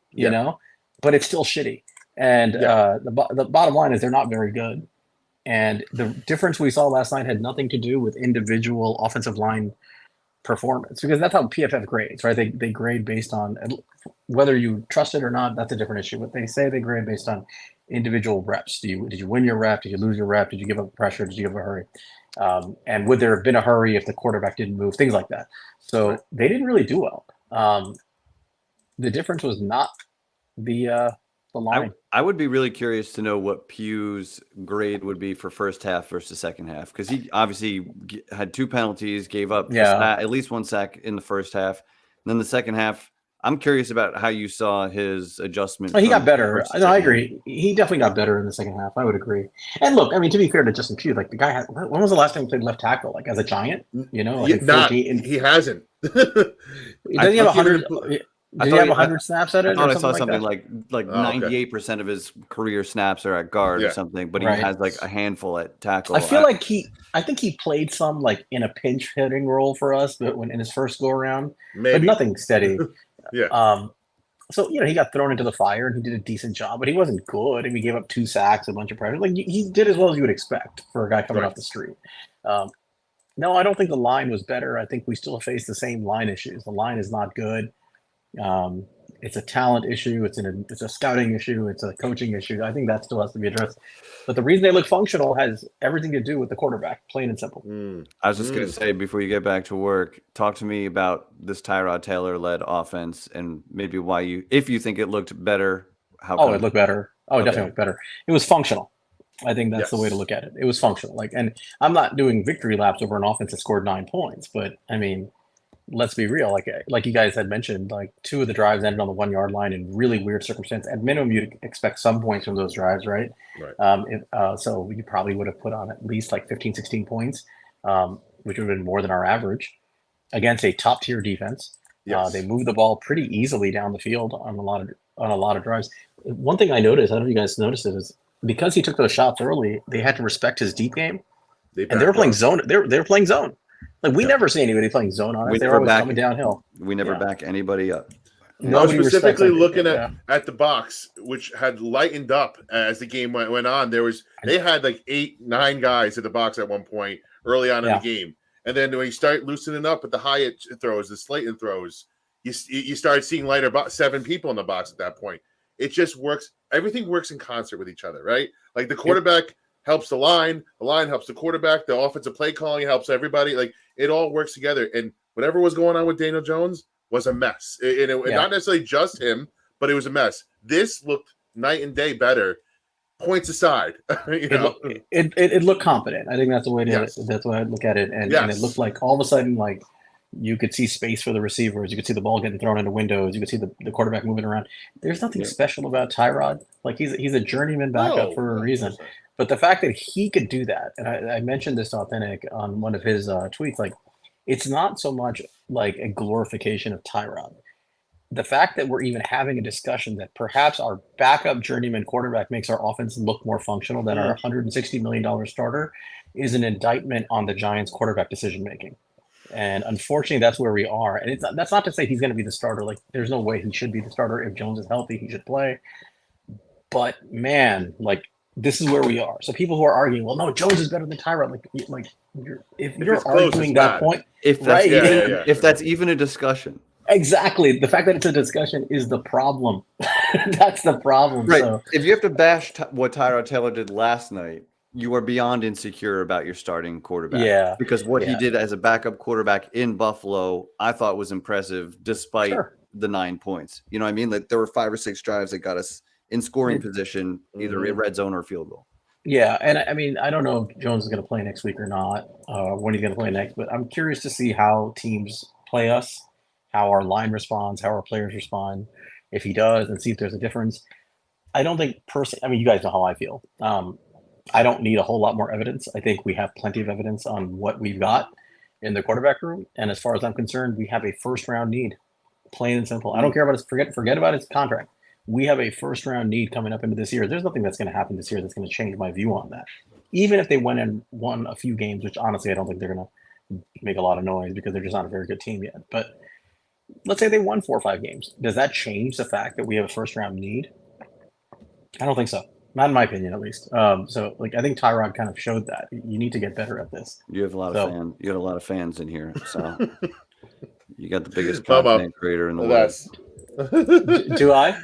you know, but it's still shitty. And the bottom line is they're not very good. And the difference we saw last night had nothing to do with individual offensive line performance, because that's how PFF grades, right? They grade based on whether you trust it or not. That's a different issue. But they say they grade based on individual reps. Did you win your rep? Did you lose your rep? Did you give up pressure? Did you give up a hurry? And would there have been a hurry if the quarterback didn't move? Things like that. So they didn't really do well. The difference was not the line. I would be really curious to know what Pugh's grade would be for first half versus second half, because he obviously had 2 penalties, gave up at least 1 sack in the first half. And then the second half, I'm curious about how you saw his adjustment. He got better. I agree. He definitely got better in the second half. I would agree. And look, I mean, to be fair to Justin Pugh, like the guy had, when was the last time he played left tackle? Like as a Giant, you know? Like he hasn't. Does he have 100? Did he have 100 snaps at it? I saw something like 98% of his career snaps are at guard or something, but he has like a handful at tackle. I feel like I think he played some like in a pinch hitting role for us, but when in his first go around, but nothing steady. So he got thrown into the fire and he did a decent job, but he wasn't good. And he gave up 2 sacks, a bunch of pressure. Like he did as well as you would expect for a guy coming off the street. No, I don't think the line was better. I think we still face the same line issues. The line is not good. It's a talent issue. It's a scouting issue. It's a coaching issue. I think that still has to be addressed. But the reason they look functional has everything to do with the quarterback, plain and simple. I was just going to say, before you get back to work, talk to me about this Tyrod Taylor-led offense and maybe why if you think it looked better. It looked better. Oh, it definitely looked better. It was functional. I think that's the way to look at it. It was functional. And I'm not doing victory laps over an offense that scored 9 points, but I mean, let's be real. Like you guys had mentioned, like 2 of the drives ended on the 1 yard line in really weird circumstance. At minimum, you'd expect some points from those drives, right? Right. So you probably would have put on at least like 15, 16 points, which would have been more than our average against a top tier defense. Yes. They moved the ball pretty easily down the field on a lot of drives. One thing I noticed, I don't know if you guys noticed it, is because he took those shots early, they had to respect his deep game, and they were playing zone. They were playing zone. Like we never see anybody playing zone on us. They were always coming downhill. We never back anybody up. I was specifically looking at the box, which had lightened up as the game went on. They had like 8, 9 guys at the box at one point early on in the game, and then when you start loosening up at the Hyatt throws, the Slayton throws, you start seeing lighter 7 people in the box at that point. It just works. Everything works in concert with each other, right? Like the quarterback helps the line helps the quarterback, the offensive play calling helps everybody. Like it all works together. And whatever was going on with Daniel Jones was a mess. Not necessarily just him, but it was a mess. This looked night and day better. Points aside, it looked competent. I think that's the way that's what I look at it. And it looked like all of a sudden, like you could see space for the receivers. You could see the ball getting thrown into windows. You could see the quarterback moving around. There's nothing special about Tyrod. Like he's a journeyman backup for a reason. But the fact that he could do that, and I mentioned this to Authentic on one of his tweets, like it's not so much like a glorification of Tyrod. The fact that we're even having a discussion that perhaps our backup journeyman quarterback makes our offense look more functional than our $160 million starter is an indictment on the Giants' quarterback decision making. And unfortunately, that's where we are. And that's not to say he's going to be the starter. Like, there's no way he should be the starter. If Jones is healthy, he should play. But man, like this is where we are. So people who are arguing, well, no, Jones is better than Tyrod. If you're arguing that point, if that's even a discussion. Exactly. The fact that it's a discussion is the problem. That's the problem. Right. So. If you have to bash what Tyrod Taylor did last night, you are beyond insecure about your starting quarterback. Yeah. Because what he did as a backup quarterback in Buffalo, I thought was impressive despite the 9 points. You know what I mean? Like there were 5 or 6 drives that got us in scoring position, either in red zone or field goal. Yeah. And I mean, I don't know if Jones is going to play next week or not, when he's going to play next, but I'm curious to see how teams play us, how our line responds, how our players respond, if he does, and see if there's a difference. I don't think I mean, you guys know how I feel. I don't need a whole lot more evidence. I think we have plenty of evidence on what we've got in the quarterback room. And as far as I'm concerned, we have a first-round need, plain and simple. I don't care about his forget about his contract. We have a first-round need coming up into this year. There's nothing that's going to happen this year that's going to change my view on that. Even if they went and won a few games, which honestly I don't think they're going to make a lot of noise because they're just not a very good team yet. But let's say they won 4 or 5 games. Does that change the fact that we have a first-round need? I don't think so. Not in my opinion, at least. So, like, I think Tyrod kind of showed that you need to get better at this. You have a lot of fans. You got a lot of fans in here, so you got the biggest content creator in the world. Do I?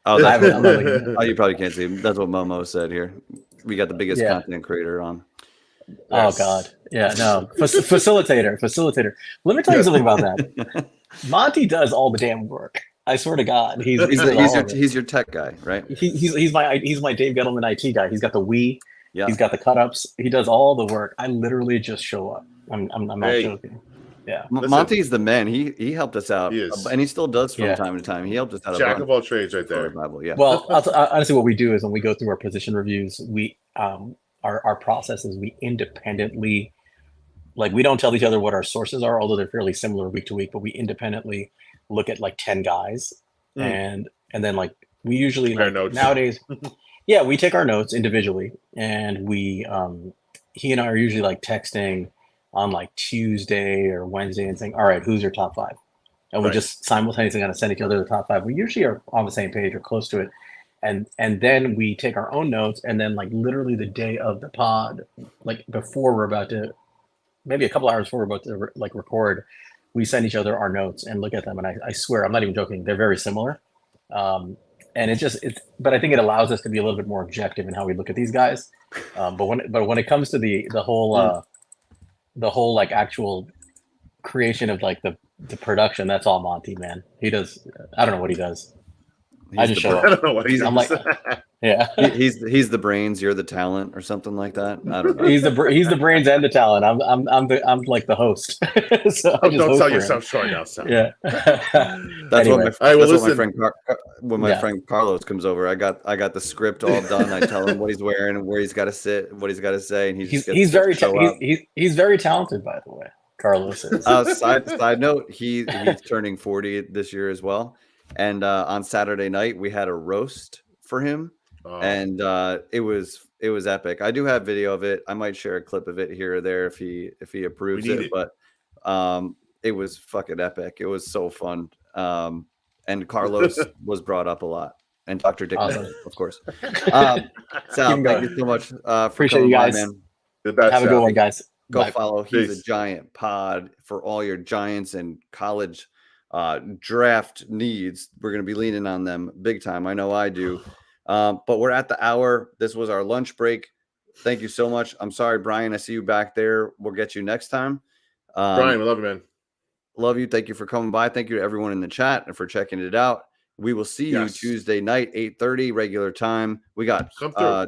Oh, you probably can't see. That's what Momo said here. We got the biggest content creator on. Oh God, yeah, no, facilitator. Let me tell you something about that. Monty does all the damn work. I swear to God, he's your tech guy, right? He's my Dave Gettleman IT guy. He's got the Wii. Yeah. He's got the cut ups. He does all the work. I literally just show up. I'm not joking. Yeah, Monty's the man. He helped us out, and he still does from time to time. He helped us out. Jack of all trades, right there. Yeah. Well, honestly, what we do is when we go through our position reviews, we our process is we independently, like, we don't tell each other what our sources are, although they're fairly similar week to week. But we independently look at like 10 guys, and then like we usually nowadays, we take our notes individually, and we he and I are usually like texting on like Tuesday or Wednesday and saying, all right, who's your top 5? And we just simultaneously kind of send each other the top 5. We usually are on the same page or close to it. And then we take our own notes, and then like literally the day of the pod, like before we're about to, maybe a couple hours before we're about to like record, we send each other our notes and look at them, and I swear I'm not even joking. They're very similar, and but I think it allows us to be a little bit more objective in how we look at these guys. But when it comes to the whole like actual creation of like the production, that's all Monty, man. He does. I don't know what he does. I just show I up. don't know what he's. I'm like, yeah. He's the brains, you're the talent, or something like that. I don't know. He's the brains and the talent. I'm like the host. So I just don't host sell for yourself him. short now, son. Yeah. That's Anyway. what my friend Carlos comes over. I got the script all done. I tell him what he's wearing and where he's got to sit, what he's got to say, and he's very he's very talented, by the way. Carlos is. Side note, he's turning 40 this year as well. And on Saturday night we had a roast for him, and it was epic. I do have video of it. I might share a clip of it here or there if he approves it. But it was fucking epic. It was so fun. And Carlos was brought up a lot, and Dr. Dick, of course. Sal, thank you so much. Appreciate you guys. By, man. Have a good one, guys. Go Bye. follow He's a Giant pod for all your Giants and college draft needs. We're going to be leaning on them big time. I know I do. But we're at the hour. This was our lunch break. Thank you so much. I'm sorry, Brian. I see you back there. We'll get you next time. Brian, we love you, man. Love you. Thank you for coming by. Thank you to everyone in the chat and for checking it out. We will see you Tuesday night, 8:30 regular time. We got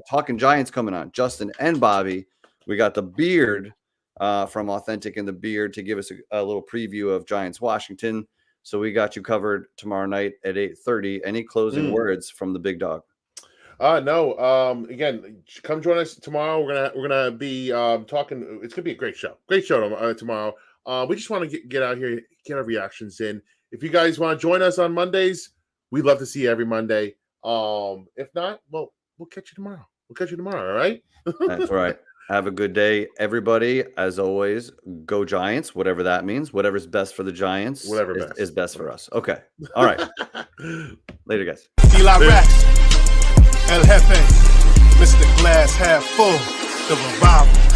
Talking Giants coming on, Justin and Bobby. We got the Beard from Authentic and the Beard to give us a little preview of Giants Washington. So we got you covered tomorrow night at 8:30. Any closing words from the big dog? No. Again, come join us tomorrow. We're gonna be talking. It's gonna be a great show. Great show tomorrow. We just want to get out here, get our reactions in. If you guys want to join us on Mondays, we'd love to see you every Monday. If not, well, we'll catch you tomorrow. All right. That's right. Have a good day, everybody. As always, go Giants, whatever that means. Whatever's best for the Giants is best for us. Okay. All right. Later, guys. Reax, El Jefe, Mr. Glass half full, the revival.